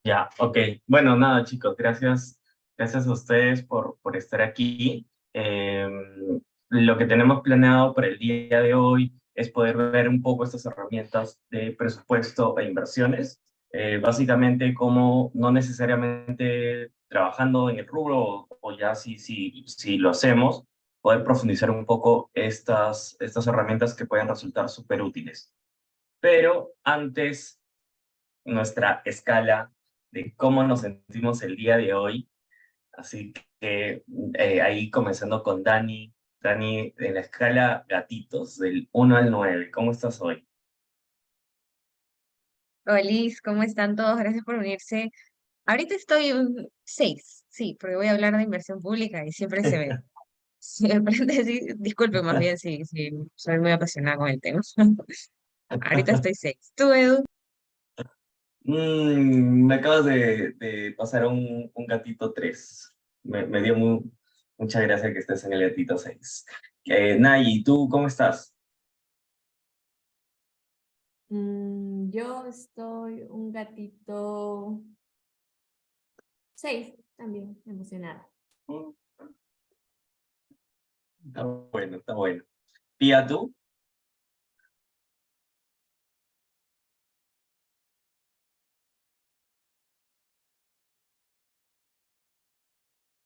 Ya, ok. Bueno, nada, chicos, gracias a ustedes por estar aquí. Lo que tenemos planeado para el día de hoy es poder ver un poco estas herramientas de presupuesto e inversiones. Básicamente, cómo no necesariamente trabajando en el rubro o ya si lo hacemos, poder profundizar un poco estas herramientas que pueden resultar súper útiles. Pero antes nuestra escala de cómo nos sentimos el día de hoy. Así que ahí comenzando con Dani. Dani, en la escala gatitos, del 1 al 9, ¿cómo estás hoy? Liz, ¿cómo están todos? Gracias por unirse. Ahorita estoy un 6, sí, porque voy a hablar de inversión pública y siempre se me prende, sí, disculpe más bien si soy muy apasionada con el tema. Ahorita estoy 6. ¿Tú, Edu? Me acabas de pasar un gatito 3. Me dio mucha gracia que estés en el gatito 6. Nayi, ¿tú cómo estás? Yo estoy un gatito 6 también, emocionada. Mm, Está bueno, está bueno. Pía, ¿tú?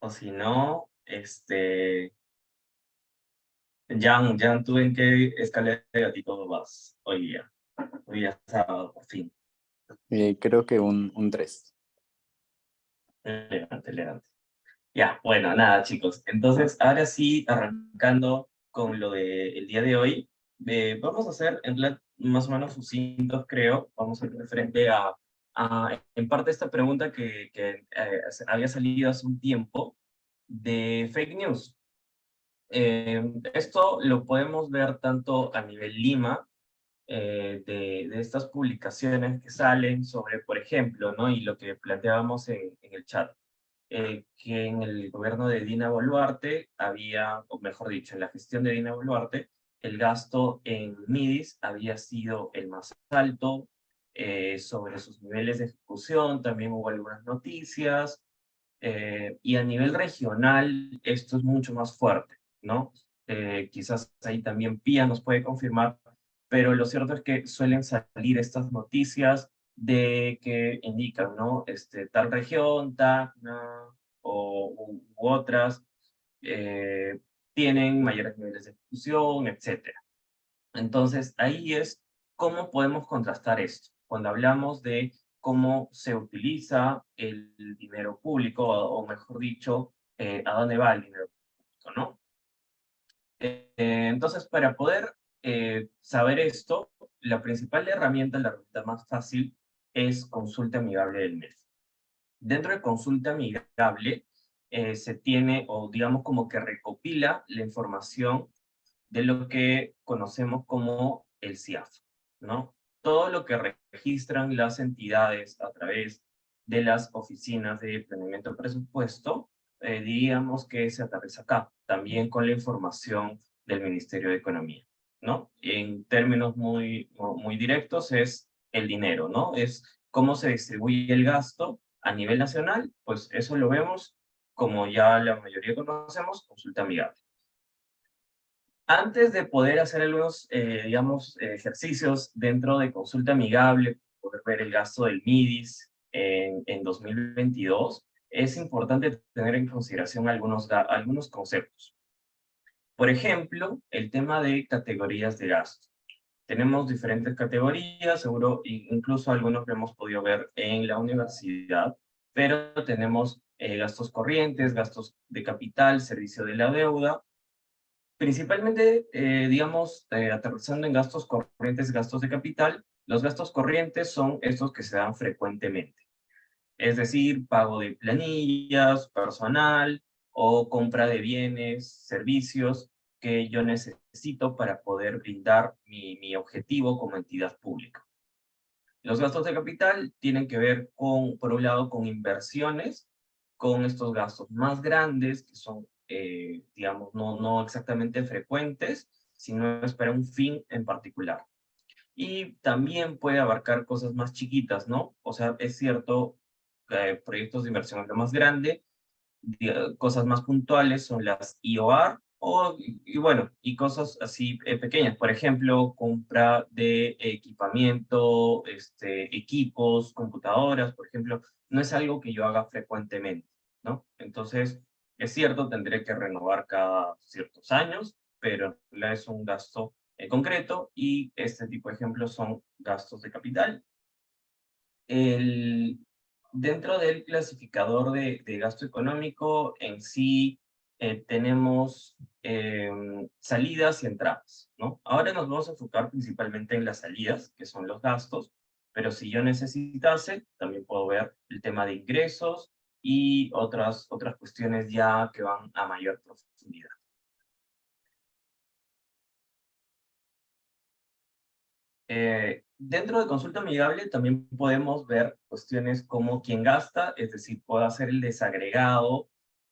O si no, Jan, ¿tú en qué escala de gatito vas hoy día? Hoy día es sábado, por fin. Creo que un 3. Elegante, elegante. Ya, bueno, nada, chicos. Entonces, ahora sí, arrancando con lo del día de hoy, vamos a hacer, en plan, más o menos sucintos, creo. Vamos a ir de frente en parte, esta pregunta que había salido hace un tiempo de fake news. Esto lo podemos ver tanto a nivel Lima, de estas publicaciones que salen sobre, por ejemplo, ¿no? Y lo que planteábamos en el chat, que en el gobierno de Dina Boluarte había, o mejor dicho, en la gestión de Dina Boluarte, el gasto en MIDIS había sido el más alto. Sobre sus niveles de ejecución también hubo algunas noticias, y a nivel regional esto es mucho más fuerte, ¿no? Quizás ahí también Pía nos puede confirmar, pero lo cierto es que suelen salir estas noticias de que indican, ¿no? Tal región, Tacna u otras, eh, tienen mayores niveles de ejecución, etcétera. Entonces, ahí es cómo podemos contrastar esto. Cuando hablamos de cómo se utiliza el dinero público, o mejor dicho, a dónde va el dinero público, ¿no? Entonces, para poder saber esto, la principal herramienta, la herramienta más fácil, es Consulta Amigable del MEF. Dentro de Consulta Amigable se tiene, o digamos como que recopila la información de lo que conocemos como el CIAF, ¿no? Todo lo que registran las entidades a través de las oficinas de planeamiento de presupuesto, diríamos que se aterriza acá, también con la información del Ministerio de Economía, ¿no? En términos muy directos es el dinero, ¿no? Es cómo se distribuye el gasto a nivel nacional, pues eso lo vemos, como ya la mayoría conocemos, consulta amigable. Antes de poder hacer algunos, digamos, ejercicios dentro de consulta amigable, poder ver el gasto del MIDIS en 2022, es importante tener en consideración algunos conceptos. Por ejemplo, el tema de categorías de gasto. Tenemos diferentes categorías, seguro incluso algunos que hemos podido ver en la universidad, pero tenemos gastos corrientes, gastos de capital, servicio de la deuda. Principalmente, digamos, aterrizando en gastos corrientes, gastos de capital, los gastos corrientes son estos que se dan frecuentemente. Es decir, pago de planillas, personal o compra de bienes, servicios que yo necesito para poder brindar mi objetivo como entidad pública. Los gastos de capital tienen que ver con, por un lado, con inversiones, con estos gastos más grandes, que son, digamos, no exactamente frecuentes, sino es para un fin en particular. Y también puede abarcar cosas más chiquitas, ¿no? O sea, es cierto, proyectos de inversión es lo más grande. Cosas más puntuales son las IOR, y bueno, y cosas así pequeñas. Por ejemplo, compra de equipamiento, equipos, computadoras, por ejemplo, no es algo que yo haga frecuentemente, ¿no? Entonces, es cierto, tendré que renovar cada ciertos años, pero no es un gasto concreto, y este tipo de ejemplos son gastos de capital. El, Dentro del clasificador de gasto económico en sí, tenemos salidas y entradas, ¿no? Ahora nos vamos a enfocar principalmente en las salidas, que son los gastos, pero si yo necesitase, también puedo ver el tema de ingresos y otras cuestiones ya que van a mayor profundidad. Dentro de consulta amigable también podemos ver cuestiones como quién gasta, es decir, puedo hacer el desagregado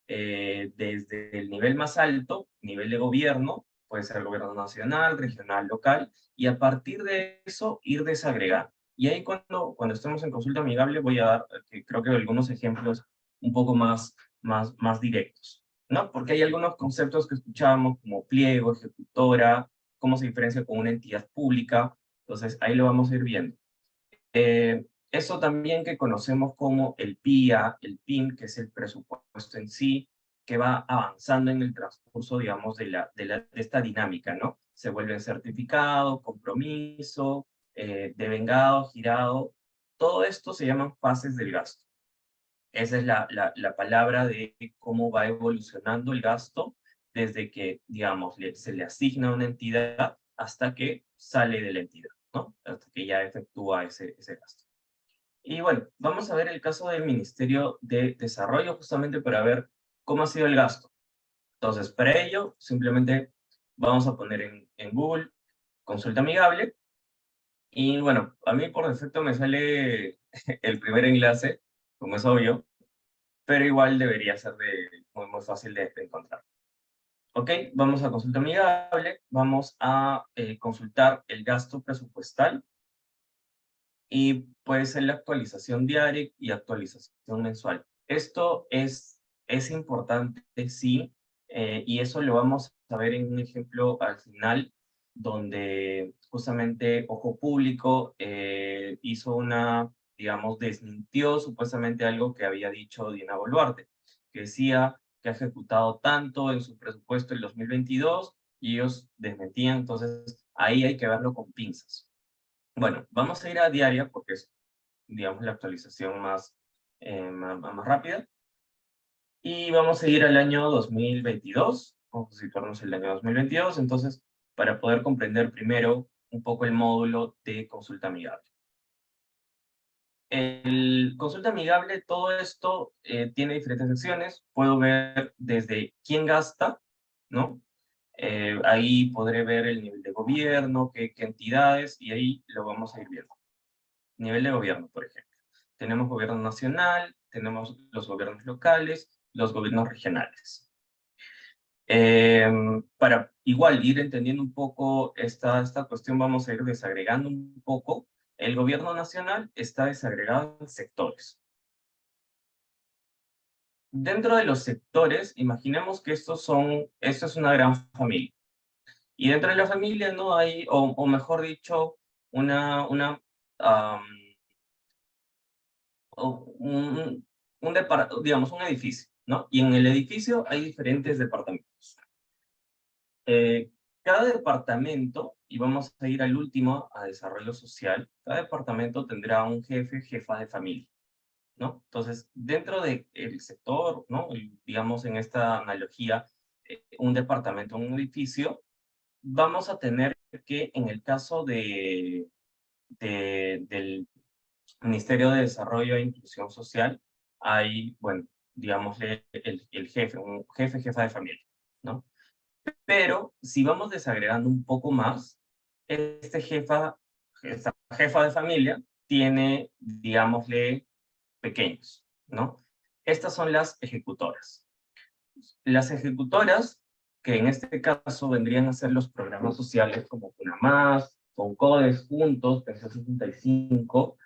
desde el nivel más alto, nivel de gobierno, puede ser el gobierno nacional, regional, local, y a partir de eso ir desagregando. Y ahí cuando estemos en consulta amigable voy a dar, creo que algunos ejemplos un poco más directos, ¿no? Porque hay algunos conceptos que escuchábamos como pliego, ejecutora, cómo se diferencia con una entidad pública. Entonces, ahí lo vamos a ir viendo. Eso también que conocemos como el PIA, el PIN, que es el presupuesto en sí, que va avanzando en el transcurso, digamos, de esta dinámica, ¿no? Se vuelve certificado, compromiso, devengado, girado. Todo esto se llaman fases del gasto. Esa es la palabra de cómo va evolucionando el gasto desde que, digamos, se le asigna a una entidad hasta que sale de la entidad, ¿no? Hasta que ya efectúa ese gasto. Y bueno, vamos a ver el caso del Ministerio de Desarrollo justamente para ver cómo ha sido el gasto. Entonces, para ello, simplemente vamos a poner en Google consulta amigable. Y bueno, a mí por defecto me sale el primer enlace, como es obvio, pero igual debería ser muy fácil de encontrar. Ok, vamos a consulta amigable, vamos a consultar el gasto presupuestal, y puede ser la actualización diaria y actualización mensual. Esto es importante, sí, y eso lo vamos a ver en un ejemplo al final, donde justamente Ojo Público hizo digamos, desmintió supuestamente algo que había dicho Dina Boluarte, que decía que ha ejecutado tanto en su presupuesto en 2022, y ellos desmentían. Entonces ahí hay que verlo con pinzas. Bueno, vamos a ir a diaria porque es, digamos, la actualización más rápida. Y vamos a ir al año 2022. Vamos a situarnos en el año 2022, entonces, para poder comprender primero un poco el módulo de consulta amigable. El consulta amigable, todo esto tiene diferentes secciones. Puedo ver desde quién gasta, ¿no? Ahí podré ver el nivel de gobierno, qué entidades, y ahí lo vamos a ir viendo. Nivel de gobierno, por ejemplo. Tenemos gobierno nacional, tenemos los gobiernos locales, los gobiernos regionales. Para igual ir entendiendo un poco esta cuestión, vamos a ir desagregando un poco. El gobierno nacional está desagregado en sectores. Dentro de los sectores, imaginemos que esto es una gran familia. Y dentro de la familia no hay, o mejor dicho, digamos, un edificio, ¿no? Y en el edificio hay diferentes departamentos. Cada departamento, y vamos a ir al último, a desarrollo social, cada departamento tendrá un jefe, jefa de familia, ¿no? Entonces, dentro del sector, ¿no? Digamos, en esta analogía, un departamento, un edificio, vamos a tener que, en el caso del Ministerio de Desarrollo e Inclusión Social, hay, bueno, digámosle, el jefe, un jefe, jefa de familia, ¿no? Pero si vamos desagregando un poco más, esta jefa de familia tiene, digámosle, pequeños, ¿no? Estas son las ejecutoras. Las ejecutoras, que en este caso vendrían a ser los programas sociales como CUNAMás, CONCODES, Juntos, Pensión 65,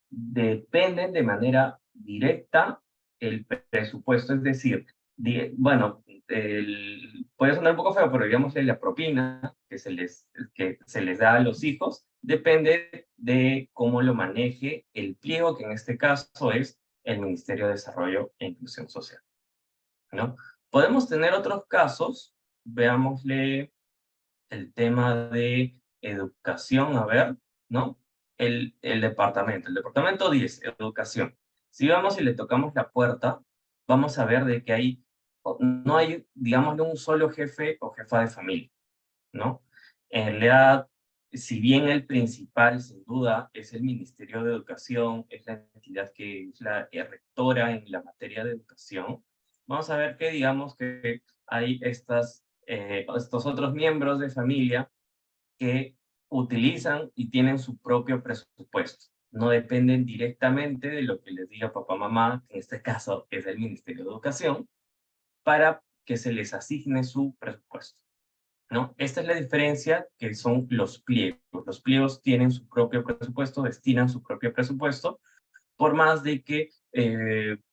dependen de manera directa el presupuesto, es decir, bueno, puede sonar un poco feo, pero digamos que la propina que se les da a los hijos depende de cómo lo maneje el pliego, que en este caso es el Ministerio de Desarrollo e Inclusión Social, ¿no? Podemos tener otros casos, veámosle el tema de educación, a ver, ¿no? El departamento 10, educación. Si vamos y le tocamos la puerta, vamos a ver de que no hay, digámosle, un solo jefe o jefa de familia, ¿no? En realidad, si bien el principal, sin duda, es el Ministerio de Educación, es la entidad que es la rectora en la materia de educación, vamos a ver que, digamos, que hay estos otros miembros de familia que utilizan y tienen su propio presupuesto. No dependen directamente de lo que les diga papá, mamá, que en este caso es el Ministerio de Educación, para que se les asigne su presupuesto, ¿no? Esta es la diferencia que son los pliegos. Los pliegos tienen su propio presupuesto, destinan su propio presupuesto, por más de que,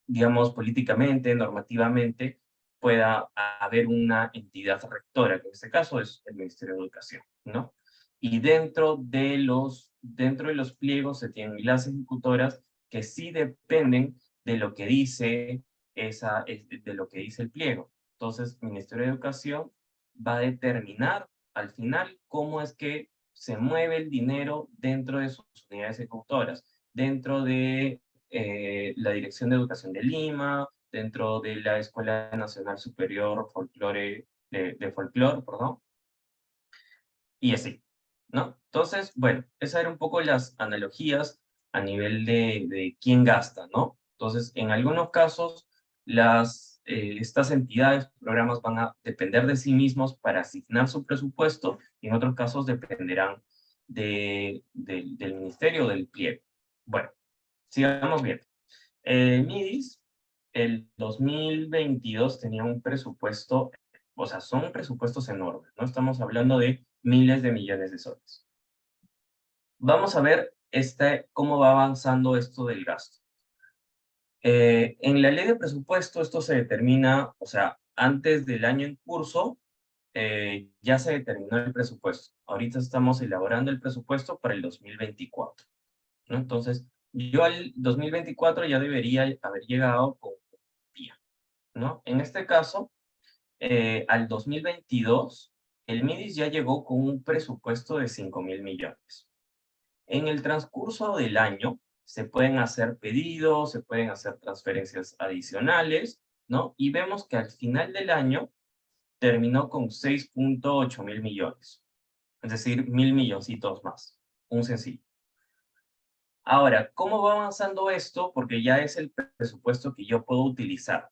digamos, políticamente, normativamente, pueda haber una entidad rectora, que en este caso es el Ministerio de Educación, ¿no? Y dentro de los pliegos se tienen las ejecutoras que sí dependen de lo que dice de lo que dice el pliego. Entonces, el Ministerio de Educación va a determinar al final cómo es que se mueve el dinero dentro de sus unidades ejecutoras, dentro de la Dirección de Educación de Lima, dentro de la Escuela Nacional Superior de Folclore, perdón, y así, ¿no? Entonces, bueno, esas eran un poco las analogías a nivel de quién gasta, ¿no? Entonces, en algunos casos, estas entidades, programas van a depender de sí mismos para asignar su presupuesto, y en otros casos dependerán del ministerio del pliego. Bueno, sigamos bien. MIDIS, el 2022 tenía un presupuesto, o sea, son presupuestos enormes, ¿no? Estamos hablando de miles de millones de soles. Vamos a ver cómo va avanzando esto del gasto. En la ley de presupuesto esto se determina, o sea, antes del año en curso, ya se determinó el presupuesto. Ahorita estamos elaborando el presupuesto para el 2024, ¿no? Entonces, yo al 2024 ya debería haber llegado con guía, ¿no? En este caso, al 2022, el MIDIS ya llegó con un presupuesto de 5.000 millones. En el transcurso del año se pueden hacer pedidos, se pueden hacer transferencias adicionales, ¿no? Y vemos que al final del año terminó con 6.8 mil millones, es decir, 1.000 milloncitos más, un sencillo. Ahora, ¿cómo va avanzando esto? Porque ya es el presupuesto que yo puedo utilizar.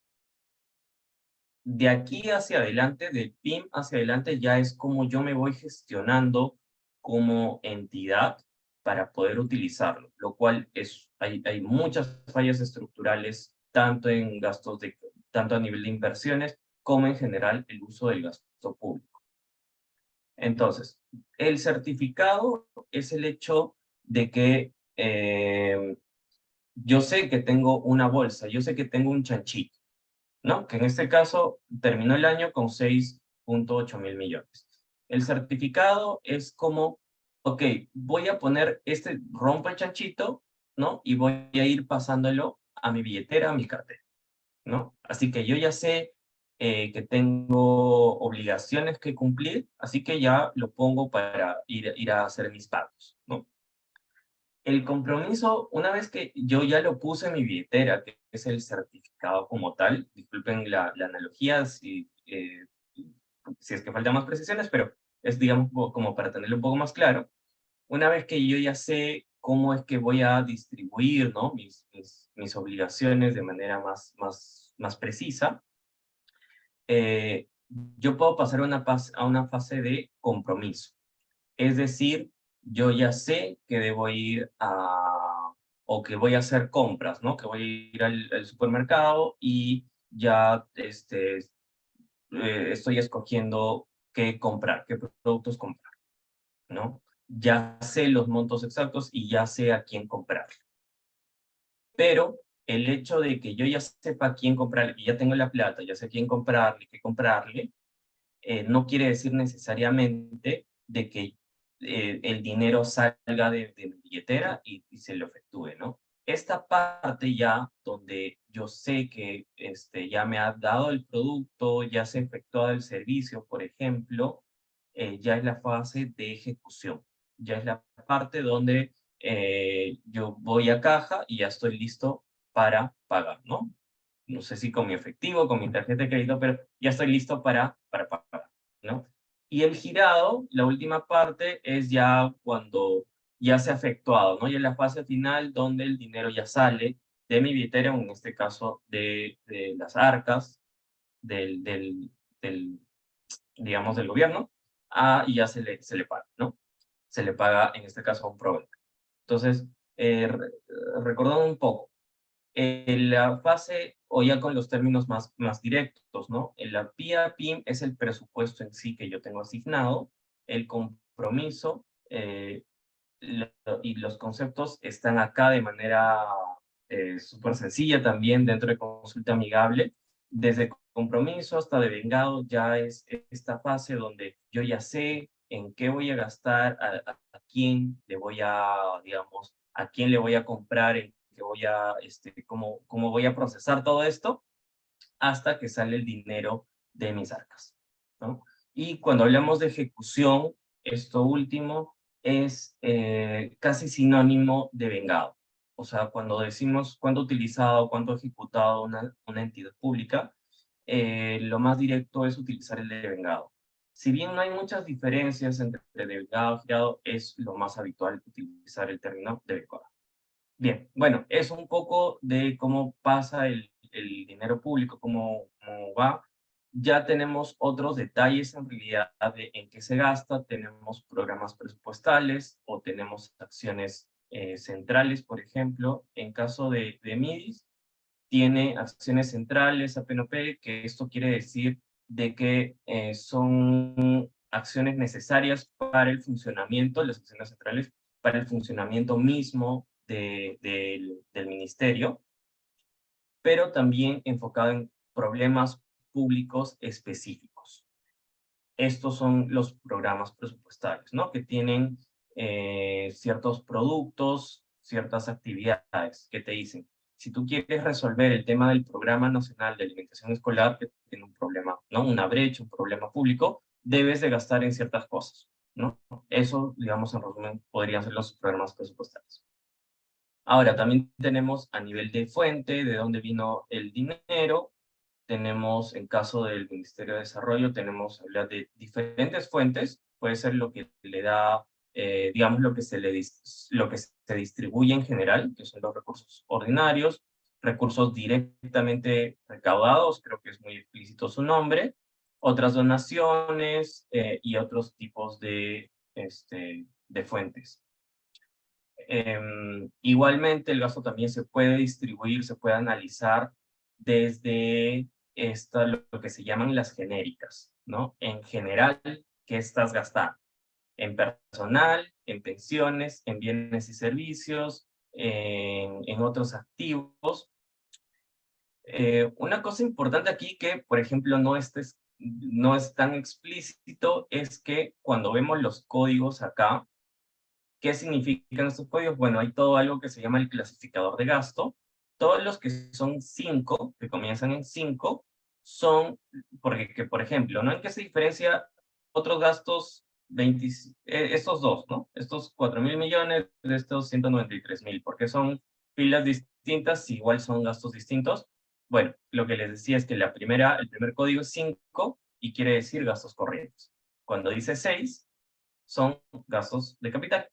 De aquí hacia adelante, del PIM hacia adelante, ya es como yo me voy gestionando como entidad para poder utilizarlo, lo cual hay muchas fallas estructurales, tanto a nivel de inversiones, como en general el uso del gasto público. Entonces, el certificado es el hecho de que yo sé que tengo una bolsa, yo sé que tengo un chanchito, ¿no? Que en este caso terminó el año con 6.8 mil millones. El certificado es como, ok, voy a poner rompo el chanchito, ¿no? Y voy a ir pasándolo a mi billetera, a mi cartera, ¿no? Así que yo ya sé que tengo obligaciones que cumplir, así que ya lo pongo para ir a hacer mis pagos, ¿no? El compromiso, una vez que yo ya lo puse en mi billetera, que es el certificado como tal, disculpen la analogía si es que faltan más precisiones, pero es, digamos, como para tenerlo un poco más claro. Una vez que yo ya sé cómo es que voy a distribuir, ¿no? mis obligaciones de manera más precisa, yo puedo pasar a una fase de compromiso. Es decir, yo ya sé que debo o que voy a hacer compras, ¿no? Que voy a ir al supermercado y ya estoy escogiendo qué comprar, qué productos comprar, ¿no? Ya sé los montos exactos y ya sé a quién comprar. Pero el hecho de que yo ya sepa a quién comprarle, que ya tengo la plata, ya sé a quién comprarle, qué comprarle, no quiere decir necesariamente de que el dinero salga de mi billetera y se lo efectúe, ¿no? Esta parte ya donde yo sé que ya me ha dado el producto, ya se ha efectuado el servicio, por ejemplo, ya es la fase de ejecución. Ya es la parte donde yo voy a caja y ya estoy listo para pagar, ¿no? No sé si con mi efectivo, con mi tarjeta de crédito, pero ya estoy listo para pagar, ¿no? Y el girado, la última parte, es ya cuando ya se ha efectuado, ¿no? Ya en la fase final donde el dinero ya sale de mi billetera, o en este caso de las arcas del, digamos, del gobierno, y ya se le paga, ¿no? Se le paga, en este caso, a un proveedor. Entonces, recordando un poco, en la fase, o ya con los términos más directos, ¿no? En la PIA-PIM es el presupuesto en sí que yo tengo asignado, el compromiso y los conceptos están acá de manera súper sencilla también dentro de consulta amigable. Desde compromiso hasta devengado ya es esta fase donde yo ya sé en qué voy a gastar, a quién le voy a, digamos, a quién le voy a comprar, en qué voy a, cómo voy a procesar todo esto hasta que sale el dinero de mis arcas, ¿no? Y cuando hablamos de ejecución, esto último es casi sinónimo de vengado. O sea, cuando decimos cuánto ha utilizado, cuánto ha ejecutado una entidad pública, lo más directo es utilizar el de vengado. Si bien no hay muchas diferencias entre devengado y girado, es lo más habitual utilizar el término de vengado. Bien, bueno, es un poco de cómo pasa el dinero público, cómo va. Ya tenemos otros detalles en realidad de en qué se gasta. Tenemos programas presupuestales o tenemos acciones centrales, por ejemplo. En caso de MIDIS, tiene acciones centrales, APNOP, que esto quiere decir de que son acciones necesarias para el funcionamiento, las acciones centrales, para el funcionamiento mismo del ministerio, pero también enfocado en problemas públicos específicos. Estos son los programas presupuestarios, ¿no? Que tienen ciertos productos, ciertas actividades que te dicen, si tú quieres resolver el tema del Programa Nacional de Alimentación Escolar, que tiene un problema, ¿no? Una brecha, un problema público, debes de gastar en ciertas cosas, ¿no? Eso, digamos, en resumen, podrían ser los programas presupuestarios. Ahora, también tenemos a nivel de fuente, de dónde vino el dinero. Tenemos, en caso del Ministerio de Desarrollo, tenemos hablar de diferentes fuentes. Puede ser lo que le da, digamos, lo que se distribuye en general, que son los recursos ordinarios, recursos directamente recaudados, creo que es muy explícito su nombre, otras donaciones y otros tipos de fuentes. Igualmente, el gasto también se puede distribuir, se puede analizar desde lo que se llaman las genéricas, ¿no? En general, ¿qué estás gastando? En personal, en pensiones, en bienes y servicios, en otros activos. Una cosa importante aquí que, por ejemplo, no es tan explícito es que cuando vemos los códigos acá, ¿qué significan estos códigos? Bueno, hay todo algo que se llama el clasificador de gasto. Todos los que son 5, que comienzan en 5, son, porque, por ejemplo, ¿no? ¿En qué se diferencia otros gastos, estos dos, ¿no? Estos 4.000 millones de estos 193.000, porque son filas distintas, igual son gastos distintos. Bueno, lo que les decía es que el primer código es 5 y quiere decir gastos corrientes. Cuando dice 6, son gastos de capital.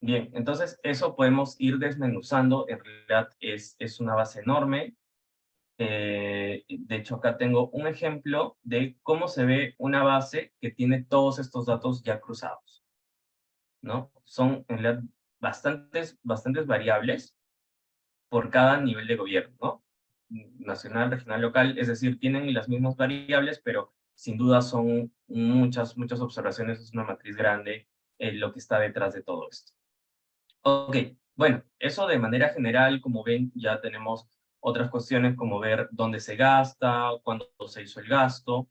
Bien, entonces eso podemos ir desmenuzando. En realidad es una base enorme. De hecho, acá tengo un ejemplo de cómo se ve una base que tiene todos estos datos ya cruzados, ¿no? Son en realidad bastantes variables por cada nivel de gobierno, ¿no? Nacional, regional, local, es decir, tienen las mismas variables, pero sin duda son muchas observaciones, es una matriz grande lo que está detrás de todo esto. Ok, Bueno, eso de manera general, como ven, ya tenemos otras cuestiones como ver dónde se gasta, cuándo se hizo el gasto.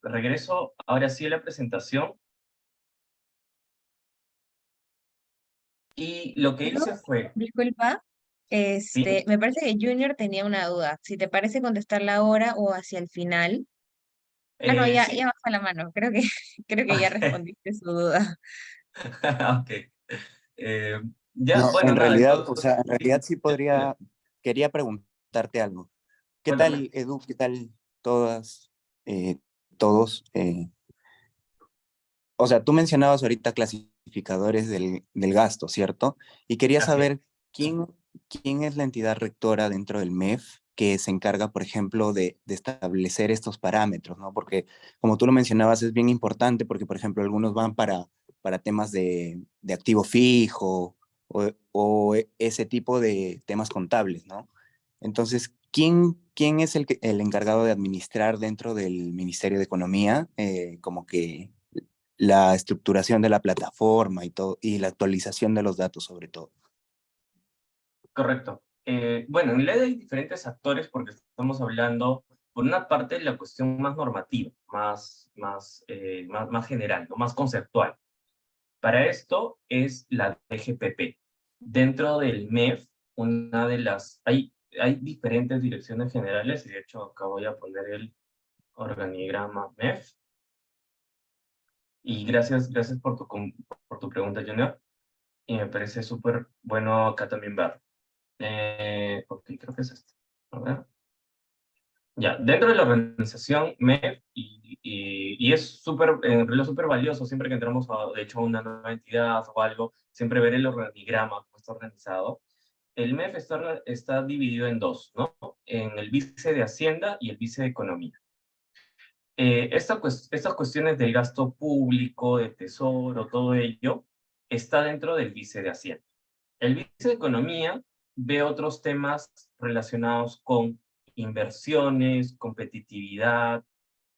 Regreso ahora sí a la presentación y lo que Pero, hice fue, disculpa, sí, me parece que Junior tenía una duda. Si te parece contestarla ahora o hacia el final. Ah, no, ya sí, bajó la mano. Creo que, creo que ya respondiste su duda. ok. Eh, ya, No, bueno, en nada, realidad, o entonces, sea, en sí, realidad sí ya, dale, quería preguntarte algo. ¿Qué cuéntame. tal, Edu? ¿Qué tal todas, todos? O sea, tú mencionabas ahorita clasificadores del gasto, ¿cierto? Y quería Así es. saber quién, quién es la entidad rectora dentro del MEF que se encarga, por ejemplo, de establecer estos parámetros, ¿no? Porque, como tú lo mencionabas, es bien importante porque, por ejemplo, algunos van para temas de activo fijo o ese tipo de temas contables, ¿no? Entonces, ¿quién es el encargado de administrar dentro del Ministerio de Economía, como que la estructuración de la plataforma y todo, y la actualización de los datos sobre todo? Correcto. Bueno, en LED hay diferentes actores porque estamos hablando, por una parte, la cuestión más normativa, más general, ¿no? Más conceptual. Para esto es la DGPP. Dentro del MEF, hay diferentes direcciones generales, y de hecho acá voy a poner el organigrama MEF. Y gracias por tu pregunta, Junior. Y me parece súper bueno acá también ver. Ok, creo que es este. A ver. Ya, dentro de la organización MEF, y es súper, en realidad súper valioso, siempre que entramos de hecho, a una nueva entidad o algo, siempre ver el organigrama, cómo está organizado. El MEF está dividido en dos, ¿no? En el vice de Hacienda y el vice de Economía. Estas cuestiones del gasto público, de tesoro, todo ello, está dentro del vice de Hacienda. El vice de Economía ve otros temas relacionados con inversiones, competitividad.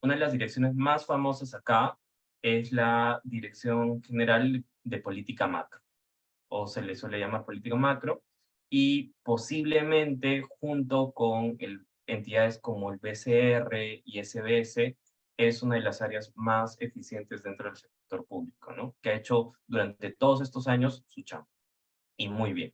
Una de las direcciones más famosas acá es la Dirección General de Política Macro, o se le suele llamar política macro, y posiblemente junto con entidades como el BCR y SBS, es una de las áreas más eficientes dentro del sector público, ¿no? Que ha hecho durante todos estos años su chamba, y muy bien.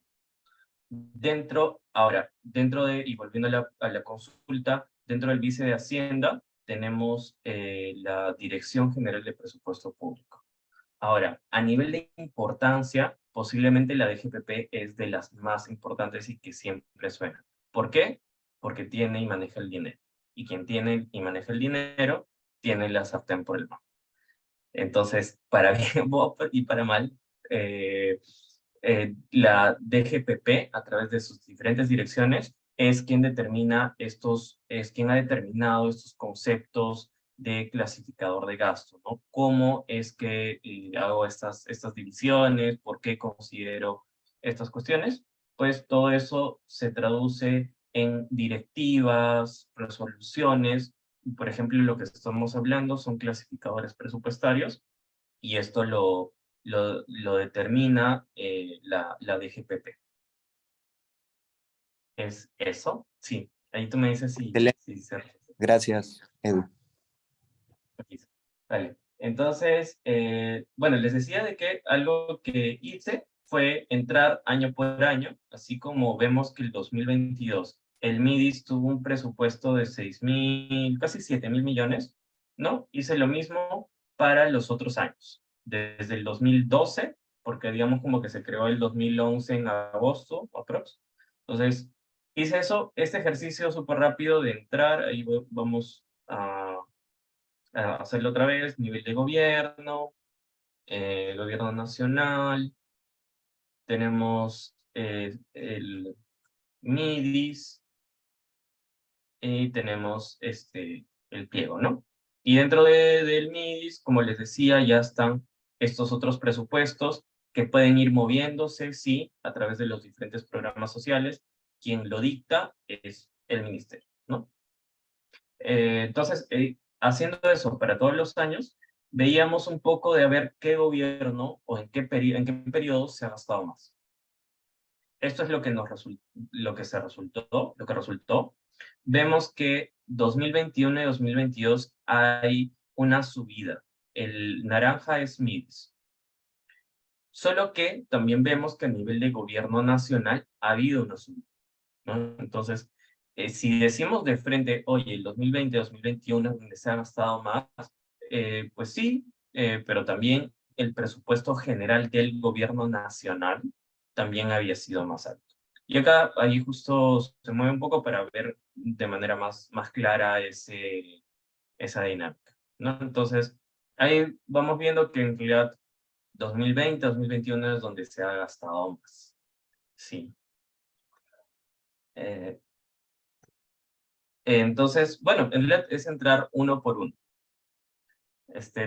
Y volviendo a la consulta, dentro del vice de Hacienda tenemos la Dirección General de Presupuesto Público. Ahora, a nivel de importancia, posiblemente la DGPP es de las más importantes y que siempre suena. ¿Por qué? Porque tiene y maneja el dinero. Y quien tiene y maneja el dinero, tiene la sartén por el mango. Entonces, para bien y para mal, eh, la DGPP, a través de sus diferentes direcciones, es quien ha determinado estos conceptos de clasificador de gasto, ¿no? ¿Cómo es que hago estas divisiones? ¿Por qué considero estas cuestiones? Pues todo eso se traduce en directivas, resoluciones, y por ejemplo, lo que estamos hablando son clasificadores presupuestarios, y esto lo determina la DGPP. ¿Es eso? Sí. Ahí tú me dices Excelente, si gracias, Edu. Vale. Entonces, bueno, les decía de que algo que hice fue entrar año por año, así como vemos que el 2022 el MIDIS tuvo un presupuesto de 6.000, casi 7.000 millones, ¿no? Hice lo mismo para los otros años, desde el 2012, porque digamos como que se creó el 2011 en agosto, aprox. Entonces, hice eso, este ejercicio súper rápido de entrar, ahí vamos a hacerlo otra vez, nivel de gobierno, gobierno nacional, tenemos el MIDIS y tenemos el pliego, ¿no? Y dentro del MIDIS, como les decía, ya están estos otros presupuestos que pueden ir moviéndose, sí, a través de los diferentes programas sociales. Quien lo dicta es el ministerio, ¿no? Entonces, haciendo eso para todos los años, veíamos un poco de a ver qué gobierno o en qué periodo se ha gastado más. esto es lo que resultó. Vemos que 2021 y 2022 hay una subida. El naranja es MIDS. Solo que también vemos que a nivel de gobierno nacional ha habido una subida, ¿no? Entonces, si decimos de frente, oye, el 2020-2021 es donde se ha gastado más, pues sí, pero también el presupuesto general del gobierno nacional también había sido más alto. Y acá, ahí justo se mueve un poco para ver de manera más clara esa dinámica, ¿no? Entonces, ahí vamos viendo que en realidad 2020, 2021 es donde se ha gastado más. Sí. Eh, entonces, bueno, en realidad es entrar uno por uno.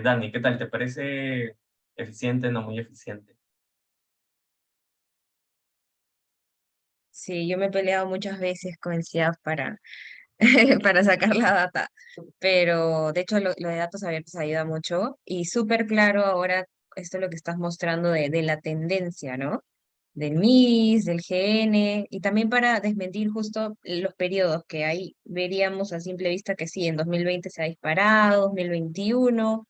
Dani, ¿qué tal? ¿Te parece eficiente, no muy eficiente? Sí, yo me he peleado muchas veces con el CIAF para sacar la data, pero de hecho lo de datos abiertos ayuda mucho y súper claro ahora esto es lo que estás mostrando de la tendencia, ¿no? Del MIS, del GN, y también para desmentir justo los periodos que ahí veríamos a simple vista que sí, en 2020 se ha disparado, 2021,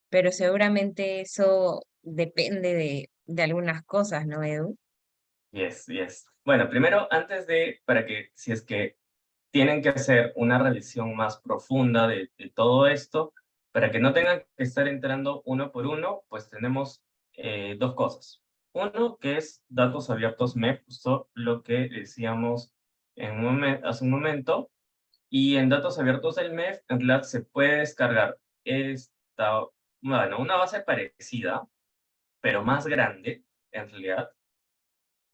pero seguramente eso depende de algunas cosas, ¿no, Edu? Yes, yes. Bueno, primero, para que, si es que tienen que hacer una revisión más profunda de todo esto, para que no tengan que estar entrando uno por uno, pues tenemos dos cosas. Uno, que es datos abiertos MEF, justo lo que decíamos hace un momento, y en datos abiertos del MEF, en realidad se puede descargar una base parecida, pero más grande, en realidad.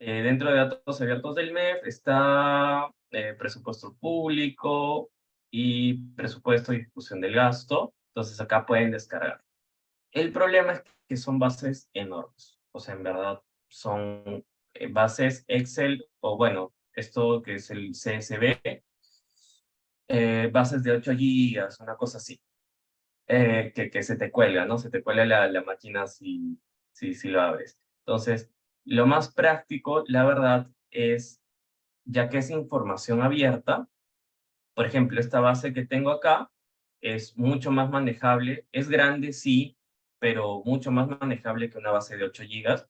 Dentro de datos abiertos del MEF está presupuesto público y presupuesto y ejecución del gasto. Entonces acá pueden descargar. El problema es que son bases enormes. O sea, en verdad son bases Excel o bueno, esto que es el CSV, bases de 8 gigas, una cosa así. Que se te cuelga, ¿no? Se te cuelga la máquina si lo abres. Entonces, lo más práctico, la verdad, es, ya que es información abierta, por ejemplo, esta base que tengo acá es mucho más manejable, es grande, sí, pero mucho más manejable que una base de 8 gigas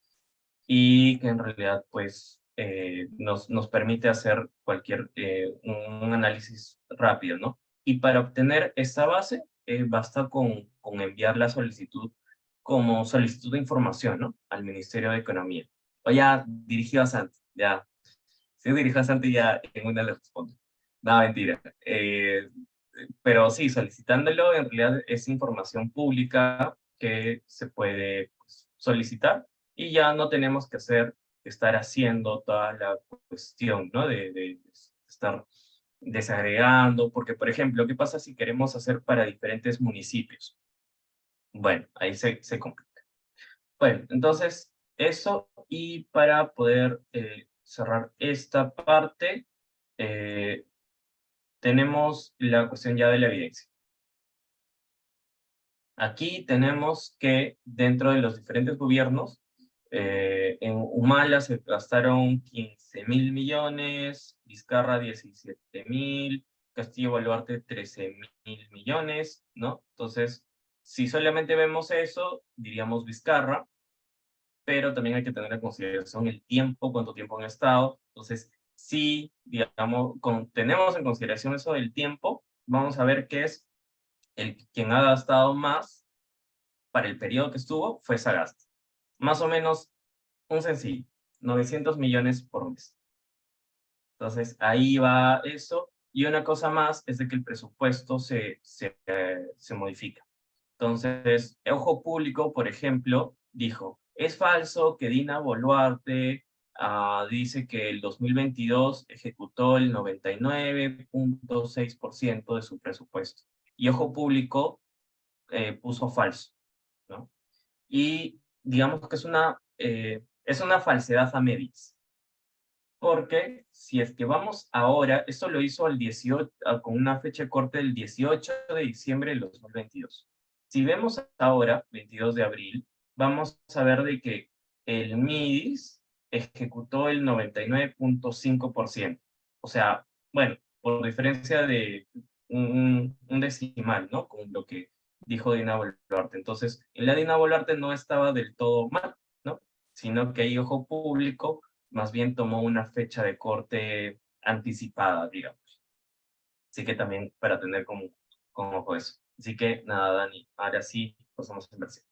y que en realidad, pues, nos permite hacer un análisis rápido, ¿no? Y para obtener esta base, basta con enviar la solicitud como solicitud de información, ¿no? Al Ministerio de Economía. O ya dirigido a Santi, ya. Si dirijo a Santi, ya en una le respondo. No, mentira. Pero sí, solicitándolo, en realidad es información pública que se puede pues, solicitar y ya no tenemos que estar haciendo toda la cuestión, ¿no? De estar desagregando, porque, por ejemplo, ¿qué pasa si queremos hacer para diferentes municipios? Bueno, ahí se complica. Bueno, entonces, eso, y para poder cerrar esta parte, eh, tenemos la cuestión ya de la evidencia. Aquí tenemos que dentro de los diferentes gobiernos, en Humala se gastaron 15.000 millones, Vizcarra 17.000, Castillo Baluarte 13.000 millones, ¿no? Entonces, si solamente vemos eso, diríamos Vizcarra, pero también hay que tener en consideración el tiempo, cuánto tiempo han estado. Entonces, si, digamos, tenemos en consideración eso del tiempo, vamos a ver qué es quien ha gastado más para el periodo que estuvo fue Sagasta. Más o menos un sencillo, 900 millones por mes. Entonces, ahí va eso. Y una cosa más es de que el presupuesto se modifica. Entonces, Ojo Público, por ejemplo, dijo, es falso que Dina Boluarte dice que el 2022 ejecutó el 99.6% de su presupuesto. Y Ojo Público puso falso, ¿no? Y digamos que es una falsedad a medias. Porque si es que vamos ahora, esto lo hizo con una fecha de corte del 18 de diciembre del 2022. Si vemos ahora, 22 de abril, vamos a ver de que el MIDIS ejecutó el 99.5%. O sea, bueno, por diferencia de un decimal, ¿no? Con lo que dijo Dina Boluarte. Entonces, en la Dina Boluarte no estaba del todo mal, ¿no? Sino que ahí Ojo Público más bien tomó una fecha de corte anticipada, digamos. Así que también para tener como ojo eso. Así que nada, Dani, ahora sí pasamos a inversión.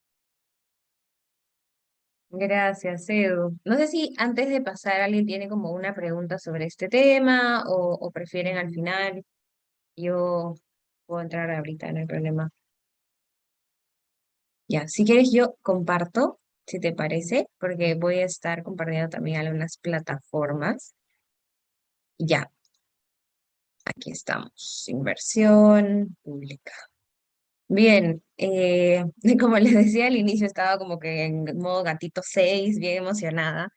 Gracias, Edu. No sé si antes de pasar alguien tiene como una pregunta sobre este tema o prefieren al final. Yo puedo entrar ahorita, no hay problema. Ya, si quieres yo comparto, si te parece, porque voy a estar compartiendo también algunas plataformas. Ya, aquí estamos. Inversión pública. Bien, como les decía al inicio, estaba como que en modo gatito 6, bien emocionada,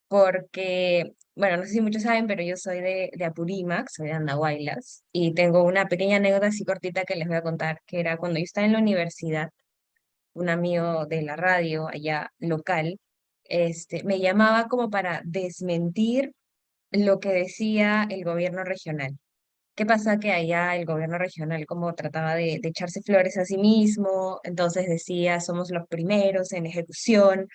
porque, bueno, no sé si muchos saben, pero yo soy de Apurímac, soy de Andahuaylas, y tengo una pequeña anécdota así cortita que les voy a contar, que era cuando yo estaba en la universidad, un amigo de la radio allá local, me llamaba como para desmentir lo que decía el gobierno regional. ¿Qué pasa? Que allá el gobierno regional como trataba de echarse flores a sí mismo, entonces decía, somos los primeros en ejecución,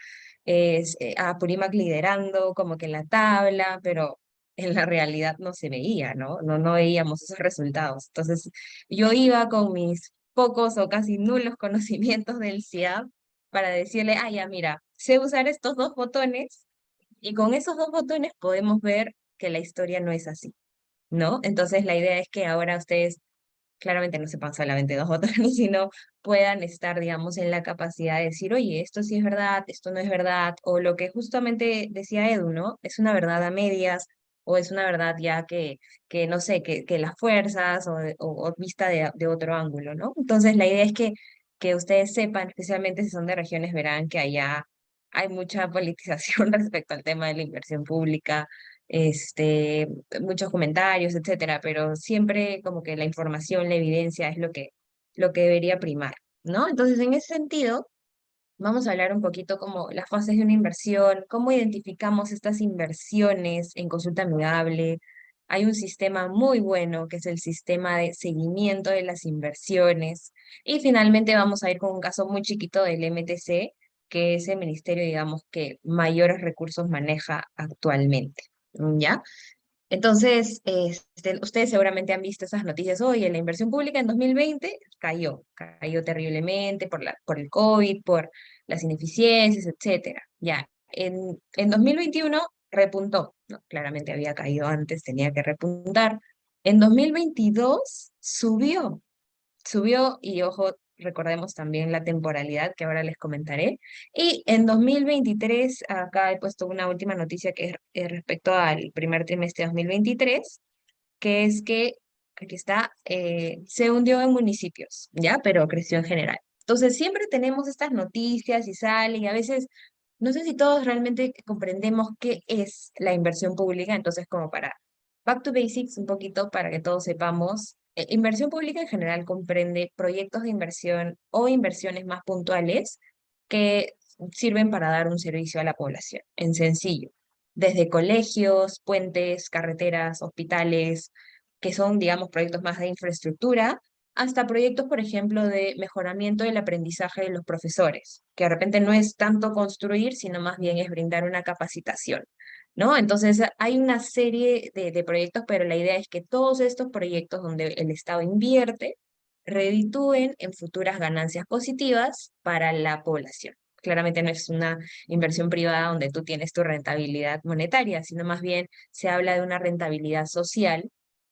a Apurímac liderando como que en la tabla, pero en la realidad no se veía, ¿no? No veíamos esos resultados. Entonces yo iba con mis pocos o casi nulos conocimientos del CIAP para decirle, ah, ya, mira, sé usar estos dos botones y con esos dos botones podemos ver que la historia no es así, ¿no? Entonces la idea es que ahora ustedes claramente no sepan solamente dos botones, sino puedan estar, digamos, en la capacidad de decir, oye, esto sí es verdad, esto no es verdad, o lo que justamente decía Edu, ¿no? Es una verdad a medias, o es una verdad ya que no sé, que las fuerzas, o vista de otro ángulo, ¿no? Entonces la idea es que ustedes sepan, especialmente si son de regiones, verán que allá hay mucha politización respecto al tema de la inversión pública, este, muchos comentarios, etcétera, pero siempre como que la información, la evidencia es lo que debería primar, ¿no? Entonces, en ese sentido, vamos a hablar un poquito como las fases de una inversión, cómo identificamos estas inversiones en consulta amigable. Hay un sistema muy bueno que es el sistema de seguimiento de las inversiones. Y finalmente vamos a ir con un caso muy chiquito del MTC, que es el ministerio, digamos, que mayores recursos maneja actualmente. ¿Ya? Entonces, ustedes seguramente han visto esas noticias hoy, en la inversión pública en 2020 cayó terriblemente por el COVID, por las ineficiencias, etcétera. Ya, en 2021 repuntó, ¿no? Claramente había caído antes, tenía que repuntar. En 2022 subió y ojo, recordemos también la temporalidad que ahora les comentaré. Y en 2023, acá he puesto una última noticia que es respecto al primer trimestre de 2023, que es que, aquí está, se hundió en municipios, ¿ya? Pero creció en general. Entonces siempre tenemos estas noticias y salen y a veces no sé si todos realmente comprendemos qué es la inversión pública, entonces como para back to basics un poquito para que todos sepamos, inversión pública en general comprende proyectos de inversión o inversiones más puntuales que sirven para dar un servicio a la población, en sencillo, desde colegios, puentes, carreteras, hospitales, que son, digamos, proyectos más de infraestructura, hasta proyectos, por ejemplo, de mejoramiento del aprendizaje de los profesores, que de repente no es tanto construir, sino más bien es brindar una capacitación, ¿no? Entonces, hay una serie de proyectos, pero la idea es que todos estos proyectos donde el Estado invierte, reditúen en futuras ganancias positivas para la población. Claramente no es una inversión privada donde tú tienes tu rentabilidad monetaria, sino más bien se habla de una rentabilidad social,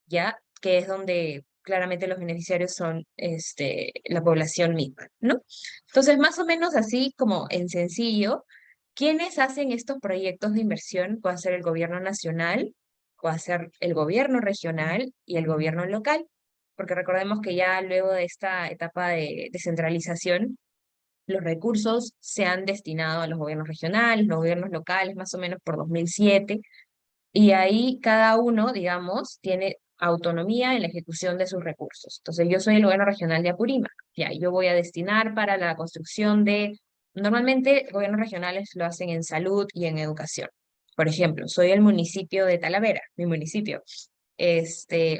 ¿ya? Que es donde claramente los beneficiarios son la población misma, ¿no? Entonces, más o menos así como en sencillo, ¿quiénes hacen estos proyectos de inversión? Puede ser el gobierno nacional, puede ser el gobierno regional y el gobierno local, porque recordemos que ya luego de esta etapa de descentralización, los recursos se han destinado a los gobiernos regionales, los gobiernos locales, más o menos por 2007, y ahí cada uno, digamos, tiene autonomía en la ejecución de sus recursos. Entonces, yo soy el gobierno regional de Apurímac. Ya, yo voy a destinar para la construcción de, normalmente gobiernos regionales lo hacen en salud y en educación. Por ejemplo, soy el municipio de Talavera, mi municipio.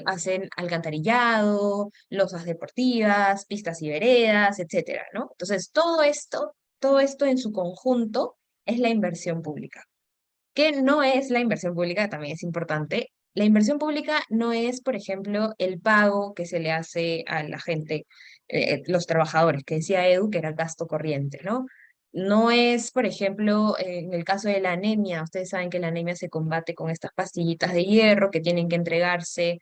Hacen alcantarillado, losas deportivas, pistas y veredas, etcétera, ¿no? Entonces, todo esto en su conjunto es la inversión pública. ¿Qué no es la inversión pública? También es importante. La inversión pública no es, por ejemplo, el pago que se le hace a la gente, los trabajadores, que decía Edu, que era gasto corriente, ¿no? No es, por ejemplo, en el caso de la anemia, ustedes saben que la anemia se combate con estas pastillitas de hierro que tienen que entregarse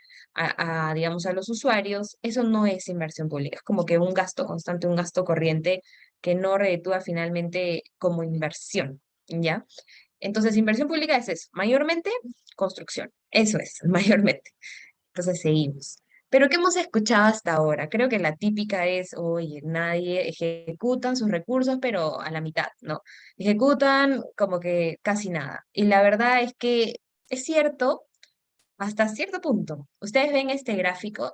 digamos, a los usuarios. Eso no es inversión pública, es como que un gasto constante, un gasto corriente que no reditúa finalmente como inversión, ¿ya? Entonces, inversión pública es eso, mayormente construcción, eso es, mayormente. Entonces, seguimos. Pero ¿qué hemos escuchado hasta ahora? Creo que la típica es, oye, nadie ejecutan sus recursos, pero a la mitad, ¿no? Ejecutan como que casi nada. Y la verdad es que es cierto hasta cierto punto. Ustedes ven este gráfico,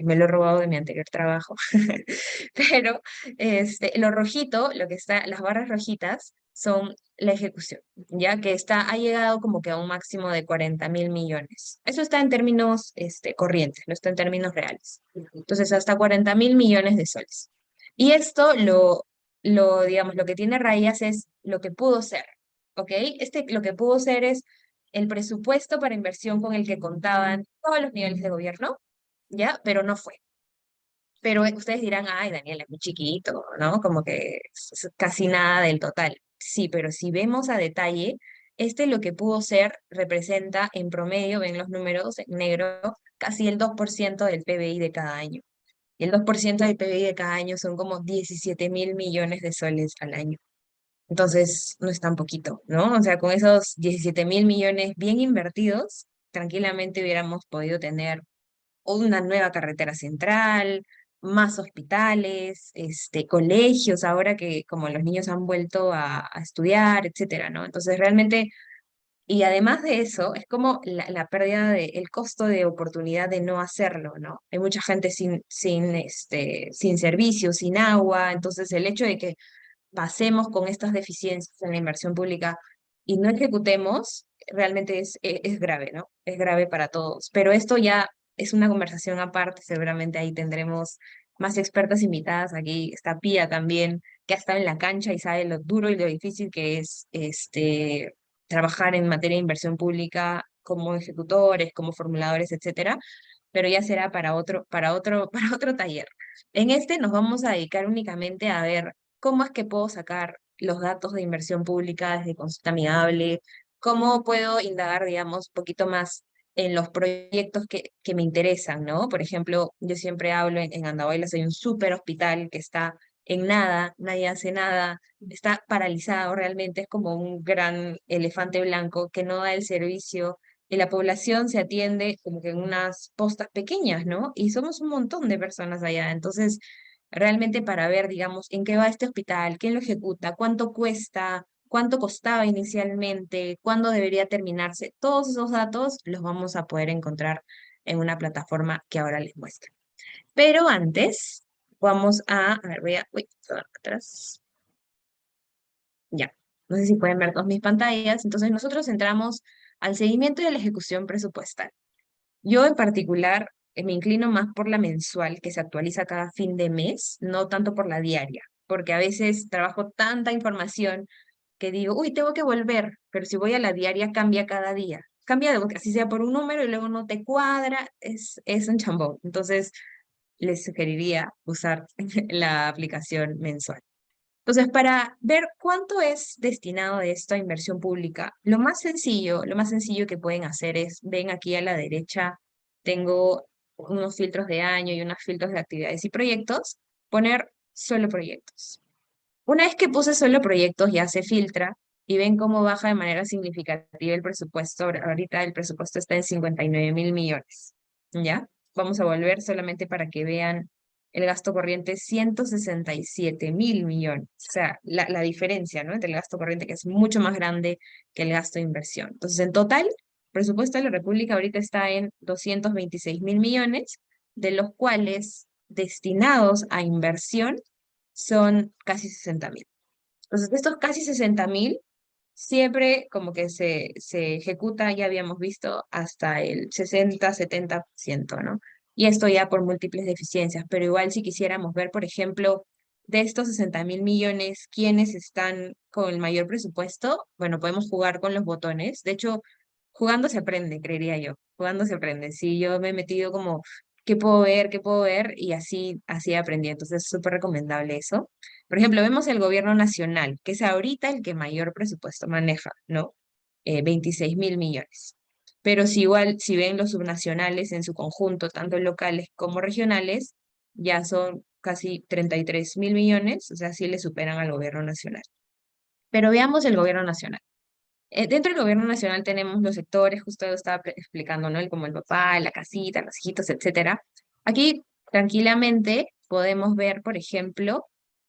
me lo he robado de mi anterior trabajo, pero lo rojito, lo que está, las barras rojitas son la ejecución, ya que ha llegado como que a un máximo de 40.000 millones. Eso está en términos corrientes, no está en términos reales. Entonces, hasta 40.000 millones de soles. Y esto digamos, lo que tiene rayas es lo que pudo ser, ¿ok? Lo que pudo ser es el presupuesto para inversión con el que contaban todos los niveles de gobierno, ¿ya? Pero no fue. Pero ustedes dirán, ay, Daniel, es muy chiquito, ¿no? Como que es casi nada del total. Sí, pero si vemos a detalle, lo que pudo ser representa en promedio, ven los números en negro, casi el 2% del PBI de cada año. Y el 2% del PBI de cada año son como 17.000 millones de soles al año. Entonces, no es tan poquito, ¿no? O sea, con esos 17.000 millones bien invertidos, tranquilamente hubiéramos podido tener una nueva carretera central, más hospitales, colegios, ahora que como los niños han vuelto a estudiar, etcétera, ¿no? Entonces, realmente, y además de eso, es como la pérdida el costo de oportunidad de no hacerlo, ¿no? Hay mucha gente sin servicio, sin agua, entonces el hecho de que pasemos con estas deficiencias en la inversión pública y no ejecutemos, realmente es grave, ¿no? Es grave para todos. Pero esto ya es una conversación aparte, seguramente ahí tendremos más expertas invitadas. Aquí está Pía también, que ha estado en la cancha y sabe lo duro y lo difícil que es trabajar en materia de inversión pública como ejecutores, como formuladores, etcétera. Pero ya será para otro taller. En nos vamos a dedicar únicamente a ver cómo es que puedo sacar los datos de inversión pública desde consulta amigable, cómo puedo indagar, digamos, un poquito más en los proyectos que me interesan, ¿no? Por ejemplo, yo siempre hablo en Andahuaylas, hay un súper hospital que está en nada, nadie hace nada, está paralizado realmente, es como un gran elefante blanco que no da el servicio y la población se atiende como que en unas postas pequeñas, ¿no? Y somos un montón de personas allá, entonces realmente para ver, digamos, en qué va este hospital, quién lo ejecuta, cuánto cuesta, cuánto costaba inicialmente, cuándo debería terminarse, todos esos datos los vamos a poder encontrar en una plataforma que ahora les muestro. Pero antes, a ver, uy, atrás. Ya, no sé si pueden ver todas mis pantallas. Entonces nosotros entramos al seguimiento de la ejecución presupuestal. Yo en particular me inclino más por la mensual que se actualiza cada fin de mes, no tanto por la diaria, porque a veces trabajo tanta información que digo, uy, tengo que volver, pero si voy a la diaria cambia cada día. Cambia, así sea por un número y luego no te cuadra, es un chambón. Entonces, les sugeriría usar la aplicación mensual. Entonces, para ver cuánto es destinado de esto a inversión pública, lo más sencillo que pueden hacer es, ven aquí a la derecha, tengo unos filtros de año y unos filtros de actividades y proyectos, poner solo proyectos. Una vez que puse solo proyectos, ya se filtra y ven cómo baja de manera significativa el presupuesto. Ahorita el presupuesto está en 59.000 millones. ¿Ya? Vamos a volver solamente para que vean el gasto corriente, 167.000 millones. O sea, la diferencia, ¿no? Entre el gasto corriente, que es mucho más grande que el gasto de inversión. Entonces, en total, el presupuesto de la República ahorita está en 226.000 millones, de los cuales destinados a inversión son casi 60.000. Entonces, de estos casi 60.000, siempre como que se ejecuta, ya habíamos visto, hasta el 60-70%, ¿no? Y esto ya por múltiples deficiencias, pero igual si quisiéramos ver, por ejemplo, de estos 60.000 millones, ¿quiénes están con el mayor presupuesto? Bueno, podemos jugar con los botones. De hecho, jugando se aprende, creería yo. Jugando se aprende. Sí, yo me he metido como, ¿qué puedo ver? ¿Qué puedo ver? Y así aprendí. Entonces, es súper recomendable eso. Por ejemplo, vemos el gobierno nacional, que es ahorita el que mayor presupuesto maneja, ¿no? 26.000 millones. Pero si igual, si ven los subnacionales en su conjunto, tanto locales como regionales, ya son casi 33.000 millones, o sea, sí le superan al gobierno nacional. Pero veamos el gobierno nacional. Dentro del gobierno nacional tenemos los sectores, justo lo estaba explicando, ¿no? Como el papá, la casita, los hijitos, etcétera. Aquí, tranquilamente, podemos ver, por ejemplo,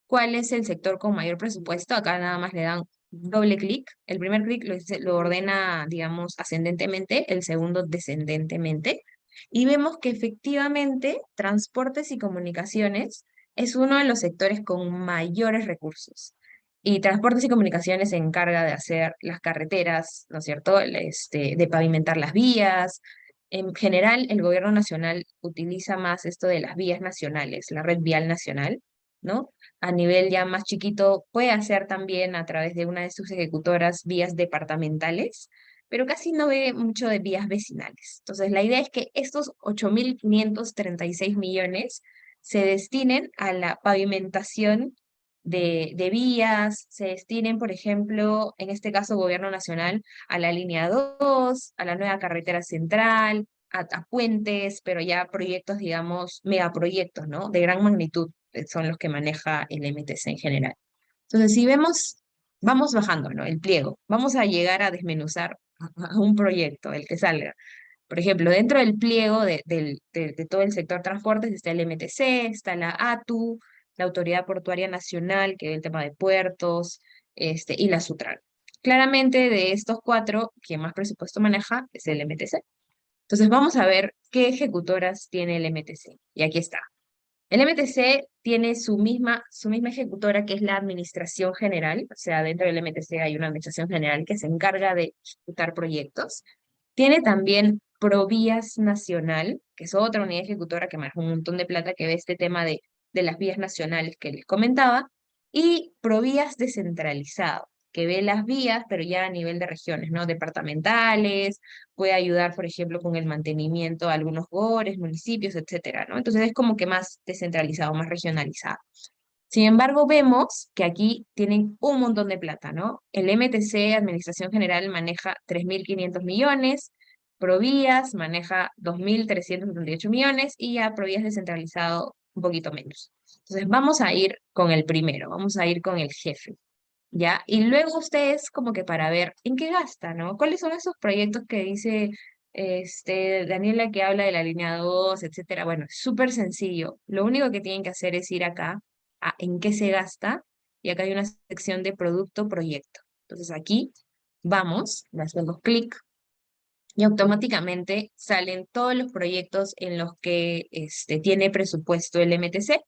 cuál es el sector con mayor presupuesto. Acá nada más le dan doble clic. El primer clic lo ordena, digamos, ascendentemente, el segundo descendentemente. Y vemos que efectivamente transportes y comunicaciones es uno de los sectores con mayores recursos. Y Transportes y Comunicaciones se encarga de hacer las carreteras, ¿no es cierto? De pavimentar las vías. En general, el gobierno nacional utiliza más esto de las vías nacionales, la red vial nacional, ¿no? A nivel ya más chiquito, puede hacer también a través de una de sus ejecutoras vías departamentales, pero casi no ve mucho de vías vecinales. Entonces, la idea es que estos 8.536 millones se destinen a la pavimentación de vías, se destinen, por ejemplo, en este caso, Gobierno Nacional, a la línea 2, a la nueva carretera central, a puentes, pero ya proyectos, digamos, megaproyectos, ¿no? De gran magnitud son los que maneja el MTC en general. Entonces, si vemos, vamos bajando, ¿no? El pliego, vamos a llegar a desmenuzar a un proyecto, el que salga. Por ejemplo, dentro del pliego de todo el sector transportes está el MTC, está la ATU, la Autoridad Portuaria Nacional, que ve el tema de puertos, y la Sutran. Claramente, de estos cuatro, quien más presupuesto maneja es el MTC. Entonces, vamos a ver qué ejecutoras tiene el MTC. Y aquí está. El MTC tiene su misma ejecutora, que es la Administración General. O sea, dentro del MTC hay una Administración General que se encarga de ejecutar proyectos. Tiene también Provías Nacional, que es otra unidad ejecutora que maneja un montón de plata, que ve este tema de las vías nacionales que les comentaba. Y Provías Descentralizado, que ve las vías, pero ya a nivel de regiones, ¿no? Departamentales, puede ayudar, por ejemplo, con el mantenimiento a algunos gores, municipios, etcétera, ¿no? Entonces es como que más descentralizado, más regionalizado. Sin embargo, vemos que aquí tienen un montón de plata, ¿no? El MTC, Administración General, maneja 3.500 millones, Provías maneja 2.378 millones y ya Provías descentralizado un poquito menos. Entonces vamos a ir con el primero, vamos a ir con el jefe. ¿Ya? Y luego ustedes como que para ver en qué gasta, ¿no? ¿Cuáles son esos proyectos que dice Daniela, que habla de la línea 2, etcétera? Bueno, es súper sencillo. Lo único que tienen que hacer es ir acá a en qué se gasta y acá hay una sección de producto proyecto. Entonces aquí vamos, le hacemos clic y automáticamente salen todos los proyectos en los que tiene presupuesto el MTC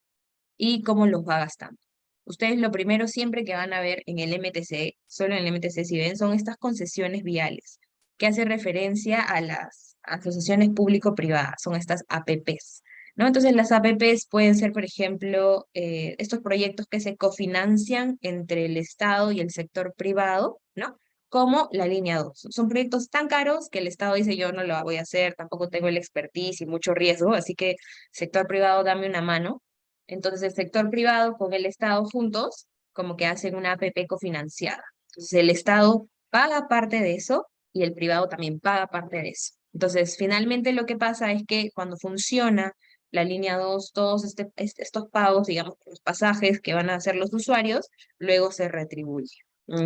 y cómo los va gastando. Ustedes lo primero siempre que van a ver en el MTC, solo en el MTC si ven, son estas concesiones viales, que hace referencia a las asociaciones público-privadas, son estas APPs, ¿no? Entonces las APPs pueden ser, por ejemplo, estos proyectos que se cofinancian entre el Estado y el sector privado, ¿no? Como la línea 2. Son proyectos tan caros que el Estado dice yo no lo voy a hacer, tampoco tengo el expertise y mucho riesgo, así que sector privado dame una mano. Entonces el sector privado con el Estado juntos como que hacen una APP cofinanciada. Entonces el Estado paga parte de eso y el privado también paga parte de eso. Entonces finalmente lo que pasa es que cuando funciona la línea 2 todos estos pagos, digamos, los pasajes que van a hacer los usuarios, luego se retribuye.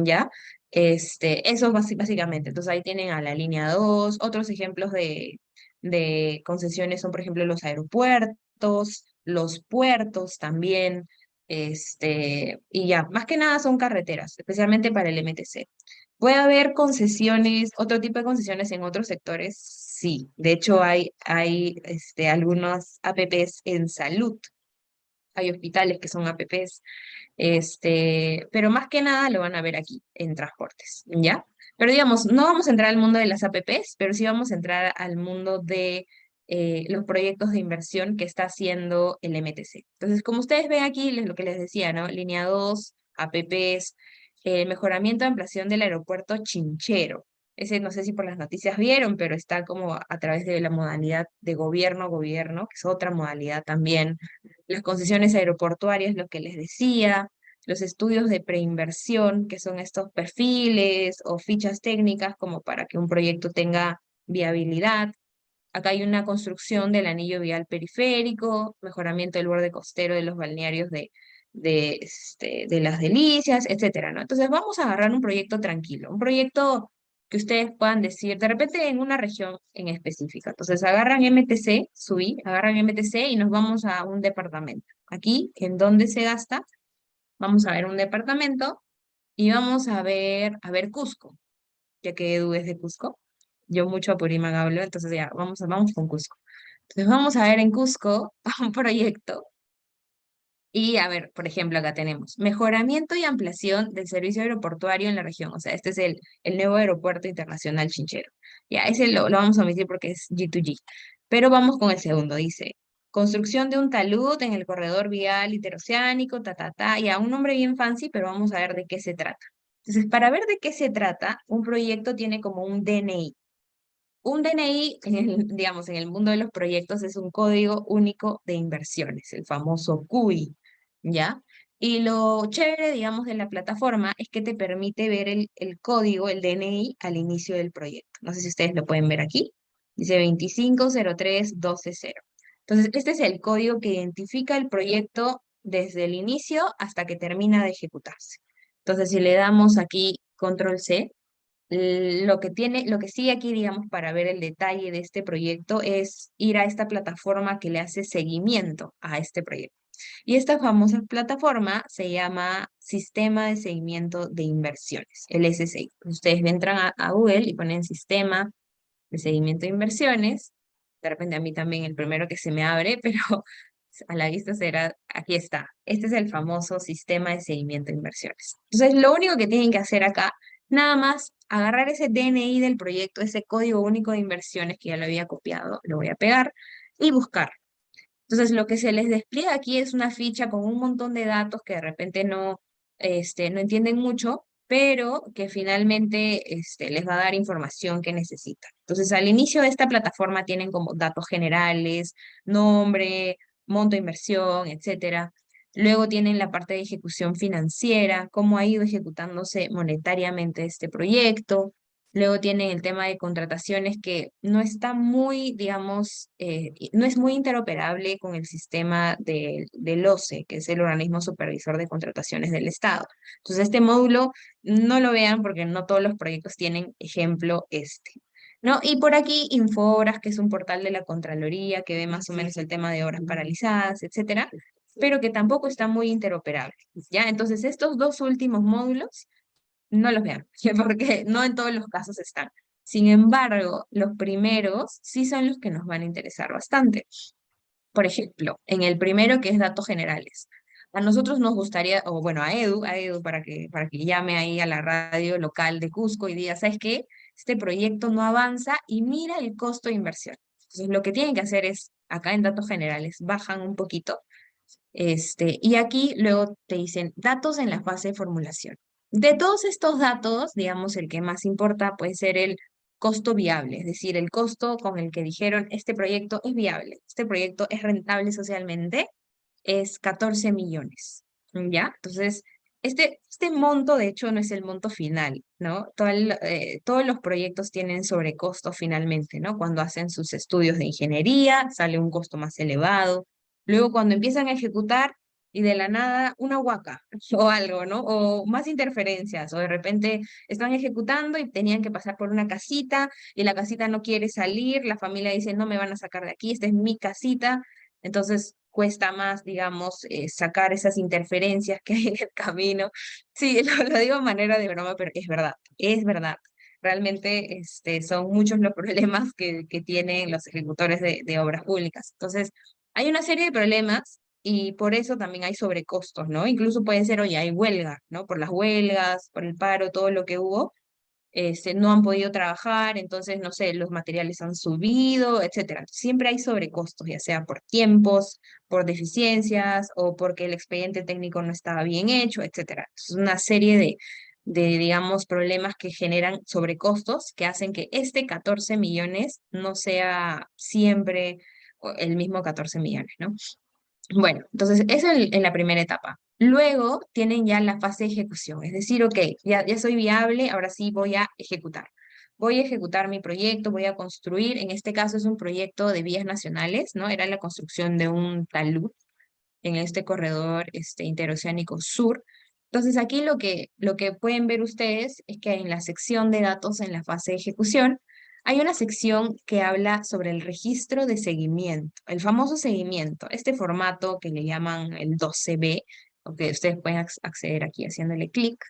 ¿Ya? Eso básicamente. Entonces ahí tienen a la línea 2. Otros ejemplos de concesiones son, por ejemplo, los aeropuertos, los puertos también, y ya, más que nada son carreteras, especialmente para el MTC. ¿Puede haber concesiones, otro tipo de concesiones en otros sectores? Sí, de hecho hay algunas APPs en salud. hay hospitales que son APPs, pero más que nada lo van a ver aquí, en transportes, ¿ya? Pero digamos, no vamos a entrar al mundo de las APPs, pero sí vamos a entrar al mundo de los proyectos de inversión que está haciendo el MTC. Entonces, como ustedes ven aquí, lo que les decía, ¿no? Línea 2, APPs, mejoramiento de ampliación del aeropuerto Chinchero. Ese no sé si por las noticias vieron, pero está como a través de la modalidad de gobierno, que es otra modalidad también. Las concesiones aeroportuarias, lo que les decía, los estudios de preinversión, que son estos perfiles o fichas técnicas como para que un proyecto tenga viabilidad. Acá hay una construcción del anillo vial periférico, mejoramiento del borde costero de los balnearios de las Delicias, etcétera, ¿no? Entonces vamos a agarrar un proyecto tranquilo, un proyecto que ustedes puedan decir, de repente en una región en específica. Entonces agarran MTC, subí, agarran MTC y nos vamos a un departamento. Aquí, ¿en dónde se gasta? Vamos a ver un departamento y vamos a ver Cusco, ya que Edu es de Cusco. Yo mucho Apurímac hablo, entonces ya, vamos con Cusco. Entonces vamos a ver en Cusco un proyecto y a ver, por ejemplo, acá tenemos mejoramiento y ampliación del servicio aeroportuario en la región. O sea, este es el nuevo aeropuerto internacional Chinchero. Ya, ese lo vamos a omitir porque es G2G. Pero vamos con el segundo, dice, construcción de un talud en el corredor vial interoceánico, ya, un nombre bien fancy, pero vamos a ver de qué se trata. Entonces, para ver de qué se trata, un proyecto tiene como un DNI. Un DNI, digamos, en el mundo de los proyectos es un código único de inversiones, el famoso CUI, ¿ya? Y lo chévere, digamos, de la plataforma es que te permite ver el código, el DNI, al inicio del proyecto. No sé si ustedes lo pueden ver aquí. Dice 250312 0. Entonces, este es el código que identifica el proyecto desde el inicio hasta que termina de ejecutarse. Entonces, si le damos aquí control C, lo que sigue aquí, digamos, para ver el detalle de este proyecto es ir a esta plataforma que le hace seguimiento a este proyecto. Y esta famosa plataforma se llama Sistema de Seguimiento de Inversiones, el SSI. Ustedes entran a Google y ponen Sistema de Seguimiento de Inversiones. De repente a mí también el primero que se me abre, pero a la vista será, aquí está. Este es el famoso Sistema de Seguimiento de Inversiones. Entonces, lo único que tienen que hacer acá, nada más agarrar ese DNI del proyecto, ese código único de inversiones que ya lo había copiado, lo voy a pegar y buscar. Entonces, lo que se les despliega aquí es una ficha con un montón de datos que de repente no entienden mucho, pero que finalmente les va a dar información que necesitan. Entonces, al inicio de esta plataforma tienen como datos generales, nombre, monto de inversión, etcétera. Luego tienen la parte de ejecución financiera, cómo ha ido ejecutándose monetariamente este proyecto. Luego tienen el tema de contrataciones que no está muy, digamos, no es muy interoperable con el sistema del OCE, que es el organismo supervisor de contrataciones del Estado. Entonces, este módulo no lo vean porque no todos los proyectos tienen ejemplo este. ¿No? Y por aquí Infobras, que es un portal de la Contraloría que ve más o menos el tema de obras paralizadas, etcétera, pero que tampoco está muy interoperable. ¿Ya? Entonces, estos dos últimos módulos no los vean, porque no en todos los casos están. Sin embargo, los primeros sí son los que nos van a interesar bastante. Por ejemplo, en el primero que es datos generales. A nosotros nos gustaría, o bueno, a Edu para que llame ahí a la radio local de Cusco y diga, ¿sabes qué? Este proyecto no avanza y mira el costo de inversión. Entonces, lo que tienen que hacer es, acá en datos generales, bajan un poquito y aquí luego te dicen datos en la fase de formulación. De todos estos datos, digamos, el que más importa puede ser el costo viable, es decir, el costo con el que dijeron este proyecto es viable, este proyecto es rentable socialmente, es 14 millones, ¿ya? Entonces, este monto, de hecho, no es el monto final, ¿no? Todos los proyectos tienen sobrecosto finalmente, ¿no? Cuando hacen sus estudios de ingeniería, sale un costo más elevado. Luego, cuando empiezan a ejecutar y de la nada una huaca o algo, ¿no? O más interferencias, o de repente están ejecutando y tenían que pasar por una casita y la casita no quiere salir, la familia dice, no me van a sacar de aquí, esta es mi casita, entonces cuesta más, digamos, sacar esas interferencias que hay en el camino. Sí, lo digo de manera de broma, pero es verdad, es verdad. Realmente son muchos los problemas que tienen los ejecutores de obras públicas. Entonces, hay una serie de problemas y por eso también hay sobrecostos, ¿no? Incluso puede ser, oye, hay huelga, ¿no? Por las huelgas, por el paro, todo lo que hubo, no han podido trabajar, entonces, no sé, los materiales han subido, etcétera. Siempre hay sobrecostos, ya sea por tiempos, por deficiencias o porque el expediente técnico no estaba bien hecho, etcétera. Es una serie digamos, problemas que generan sobrecostos que hacen que este 14 millones no sea siempre el mismo 14 millones, ¿no? Bueno, entonces eso en la primera etapa. Luego tienen ya la fase de ejecución, es decir, ok, ya soy viable, ahora sí voy a ejecutar. Voy a ejecutar mi proyecto, voy a construir, en este caso es un proyecto de vías nacionales, ¿no? Era la construcción de un talud en este corredor interoceánico sur. Entonces aquí lo que pueden ver ustedes es que en la sección de datos en la fase de ejecución hay una sección que habla sobre el registro de seguimiento, el famoso seguimiento, este formato que le llaman el 12B, que ustedes pueden acceder aquí haciéndole clic.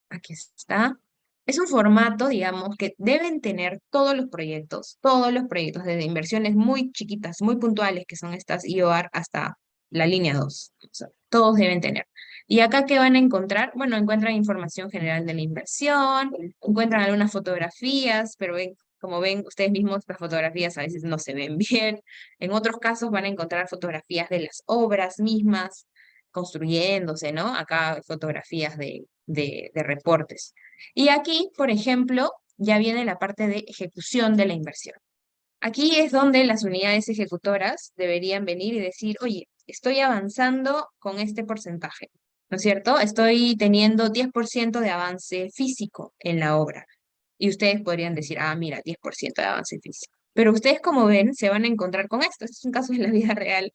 Aquí está. Es un formato, digamos, que deben tener todos los proyectos, desde inversiones muy chiquitas, muy puntuales, que son estas IOR, hasta la línea 2. O sea, todos deben tener. ¿Y acá qué van a encontrar? Bueno, encuentran información general de la inversión, encuentran algunas fotografías, pero como ven ustedes mismos, las fotografías a veces no se ven bien. En otros casos van a encontrar fotografías de las obras mismas construyéndose, ¿no? Acá fotografías de reportes. Y aquí, por ejemplo, ya viene la parte de ejecución de la inversión. Aquí es donde las unidades ejecutoras deberían venir y decir, oye, estoy avanzando con este porcentaje, ¿no es cierto? Estoy teniendo 10% de avance físico en la obra. Y ustedes podrían decir, ah, mira, 10% de avance físico. Pero ustedes, como ven, se van a encontrar con esto. Este es un caso de la vida real.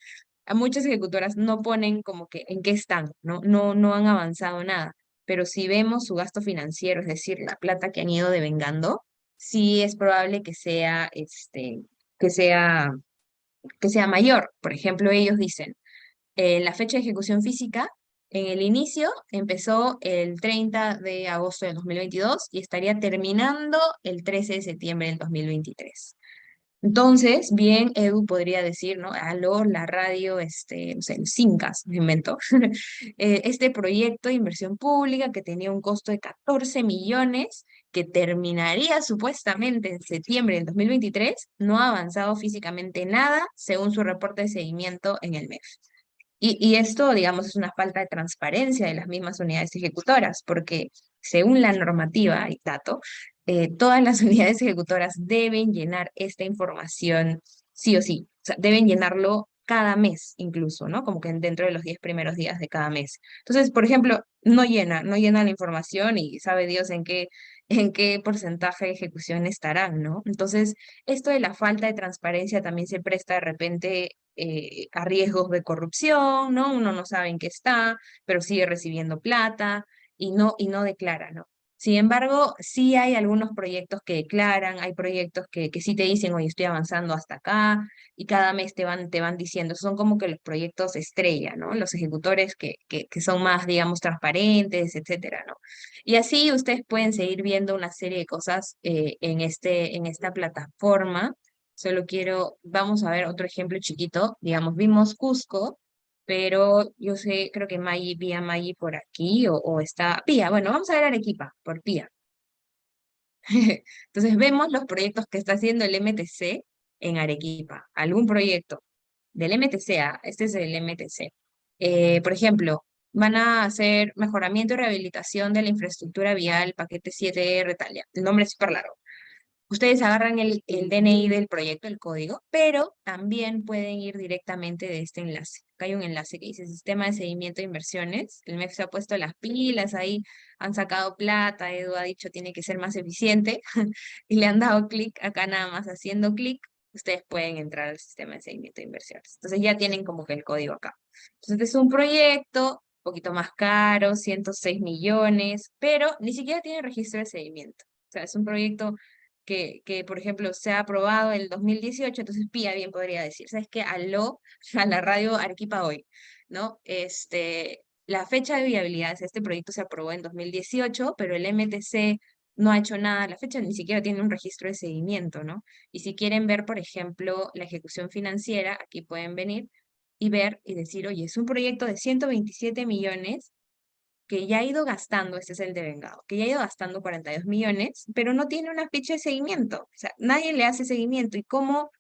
A muchas ejecutoras no ponen como que en qué están, no han avanzado nada. Pero si vemos su gasto financiero, es decir, la plata que han ido devengando, sí es probable que sea, que sea mayor. Por ejemplo, ellos dicen, la fecha de ejecución física en el inicio empezó el 30 de agosto de 2022 y estaría terminando el 13 de septiembre del 2023. Entonces, bien, Edu podría decir, ¿no? Aló, la radio, no sé, el Cincas, me invento. Este proyecto de inversión pública que tenía un costo de 14 millones, que terminaría supuestamente en septiembre del 2023, no ha avanzado físicamente nada según su reporte de seguimiento en el MEF. Y esto, digamos, es una falta de transparencia de las mismas unidades ejecutoras, porque según la normativa y dato, todas las unidades ejecutoras deben llenar esta información sí o sí. O sea, deben llenarlo cada mes incluso, ¿no? Como que dentro de los 10 primeros días de cada mes. Entonces, por ejemplo, no llena la información y sabe Dios en qué porcentaje de ejecución estarán, ¿no? Entonces, esto de la falta de transparencia también se presta de repente a riesgos de corrupción, ¿no? Uno no sabe en qué está, pero sigue recibiendo plata y no declara, ¿no? Sin embargo, sí hay algunos proyectos que declaran, hay proyectos que sí te dicen, oye, estoy avanzando hasta acá, y cada mes te van diciendo, son como que los proyectos estrella, ¿no? Los ejecutores que son más, digamos, transparentes, etcétera, ¿no? Y así ustedes pueden seguir viendo una serie de cosas en esta plataforma. Vamos a ver otro ejemplo chiquito. Digamos, vimos Cusco, pero yo sé, creo que vi a Maggie por aquí o está Pía. Bueno, vamos a ver Arequipa por Pía. Entonces vemos los proyectos que está haciendo el MTC en Arequipa. Algún proyecto del MTC, este es el MTC. Por ejemplo, van a hacer mejoramiento y rehabilitación de la infraestructura vial, paquete 7R, tal, ya. El nombre es súper largo. Ustedes agarran el DNI del proyecto, el código, pero también pueden ir directamente de este enlace. Acá hay un enlace que dice Sistema de Seguimiento de Inversiones. El MEF se ha puesto las pilas ahí, han sacado plata, Edu ha dicho tiene que ser más eficiente y le han dado clic acá nada más haciendo clic. Ustedes pueden entrar al Sistema de Seguimiento de Inversiones. Entonces ya tienen como que el código acá. Entonces este es un proyecto un poquito más caro, 106 millones, pero ni siquiera tiene registro de seguimiento. O sea, es un proyecto por ejemplo, se ha aprobado en el 2018, entonces Pía bien podría decir, ¿sabes qué? Aló a la radio Arequipa hoy, ¿no? La fecha de viabilidad de este proyecto se aprobó en 2018, pero el MTC no ha hecho nada, la fecha ni siquiera tiene un registro de seguimiento, ¿no? Y si quieren ver, por ejemplo, la ejecución financiera, aquí pueden venir, y ver y decir, oye, es un proyecto de 127 millones que ya ha ido gastando, este es el de Vengado, que ya ha ido gastando 42 millones, pero no tiene una ficha de seguimiento. O sea, nadie le hace seguimiento. ¿Y cómo?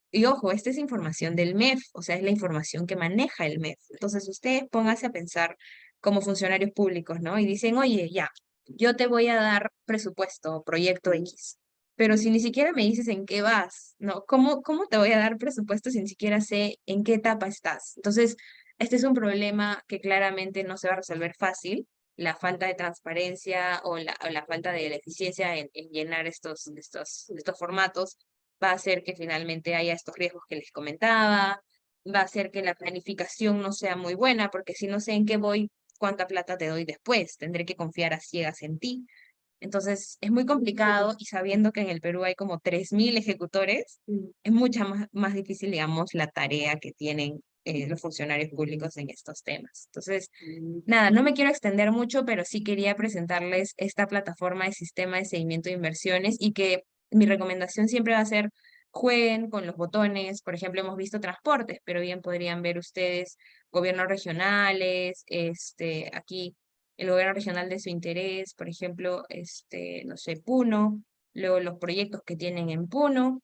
Y ojo, esta es información del MEF, o sea, es la información que maneja el MEF. Entonces, ustedes pónganse a pensar como funcionarios públicos, ¿no? Y dicen, oye, ya, yo te voy a dar presupuesto, proyecto X, pero si ni siquiera me dices en qué vas, ¿no? ¿Cómo te voy a dar presupuesto si ni siquiera sé en qué etapa estás? Entonces, este es un problema que claramente no se va a resolver fácil, la falta de transparencia o la falta de la eficiencia en llenar estos formatos va a hacer que finalmente haya estos riesgos que les comentaba, va a hacer que la planificación no sea muy buena, porque si no sé en qué voy, cuánta plata te doy después, tendré que confiar a ciegas en ti. Entonces, es muy complicado y sabiendo que en el Perú hay como 3.000 ejecutores, es mucha más difícil, digamos, la tarea que tienen los funcionarios públicos en estos temas. Entonces, nada, no me quiero extender mucho, pero sí quería presentarles esta plataforma de sistema de seguimiento de inversiones y que mi recomendación siempre va a ser jueguen con los botones. Por ejemplo, hemos visto transportes, pero bien podrían ver ustedes gobiernos regionales, aquí el gobierno regional de su interés, por ejemplo, no sé, Puno, luego los proyectos que tienen en Puno,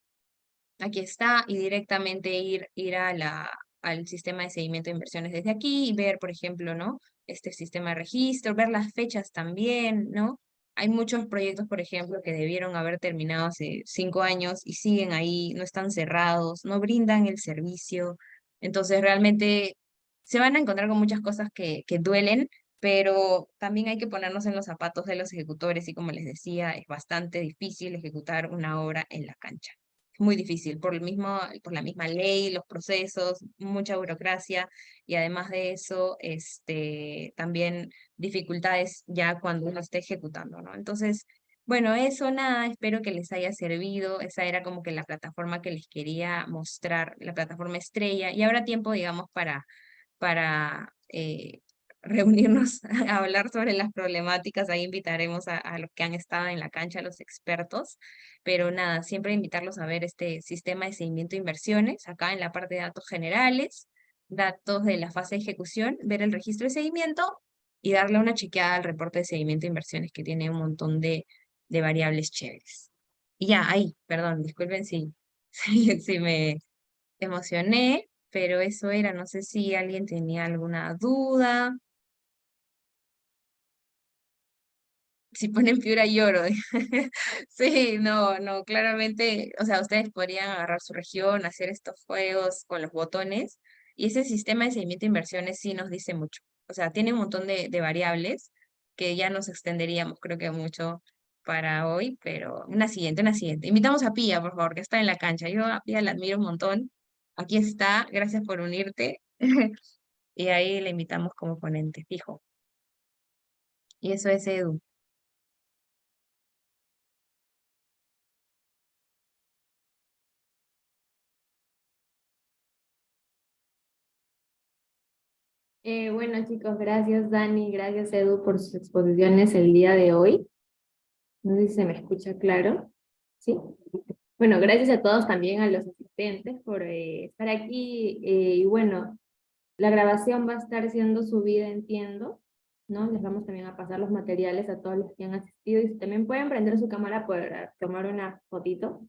aquí está, y directamente ir al sistema de seguimiento de inversiones desde aquí y ver, por ejemplo, ¿no? Este sistema de registro, ver las fechas también, ¿no? Hay muchos proyectos, por ejemplo, que debieron haber terminado hace 5 años y siguen ahí, no están cerrados, no brindan el servicio. Entonces, realmente se van a encontrar con muchas cosas que duelen, pero también hay que ponernos en los zapatos de los ejecutores y como les decía, es bastante difícil ejecutar una obra en la cancha. Muy difícil por la misma ley, los procesos, mucha burocracia y además de eso, también dificultades ya cuando uno esté ejecutando, ¿no? Entonces, bueno, eso nada, espero que les haya servido. Esa era como que la plataforma que les quería mostrar, la plataforma estrella. Y habrá tiempo, digamos, para reunirnos a hablar sobre las problemáticas. Ahí invitaremos a los que han estado en la cancha, a los expertos. Pero nada, siempre invitarlos a ver este sistema de seguimiento de inversiones, acá en la parte de datos generales, datos de la fase de ejecución, ver el registro de seguimiento y darle una chequeada al reporte de seguimiento de inversiones que tiene un montón de variables chéveres. Y ya, ahí, perdón, disculpen si, si me emocioné, pero eso era, no sé si alguien tenía alguna duda. Si ponen Piura lloro. Sí, no, no, claramente, o sea, ustedes podrían agarrar su región, hacer estos juegos con los botones, y ese sistema de seguimiento de inversiones sí nos dice mucho. O sea, tiene un montón de variables que ya nos extenderíamos, creo que mucho para hoy, pero una siguiente, una siguiente. Invitamos a Pía, por favor, que está en la cancha. Yo a Pía la admiro un montón. Aquí está, gracias por unirte. Y ahí le invitamos como ponente, fijo. Y eso es Edu. Bueno, chicos, gracias Dani, gracias Edu por sus exposiciones el día de hoy. No sé si se me escucha claro. Sí. Bueno, gracias a todos también a los asistentes por estar aquí. Y bueno, la grabación va a estar siendo subida, entiendo, ¿no? Les vamos también a pasar los materiales a todos los que han asistido y también pueden prender su cámara para tomar una fotito.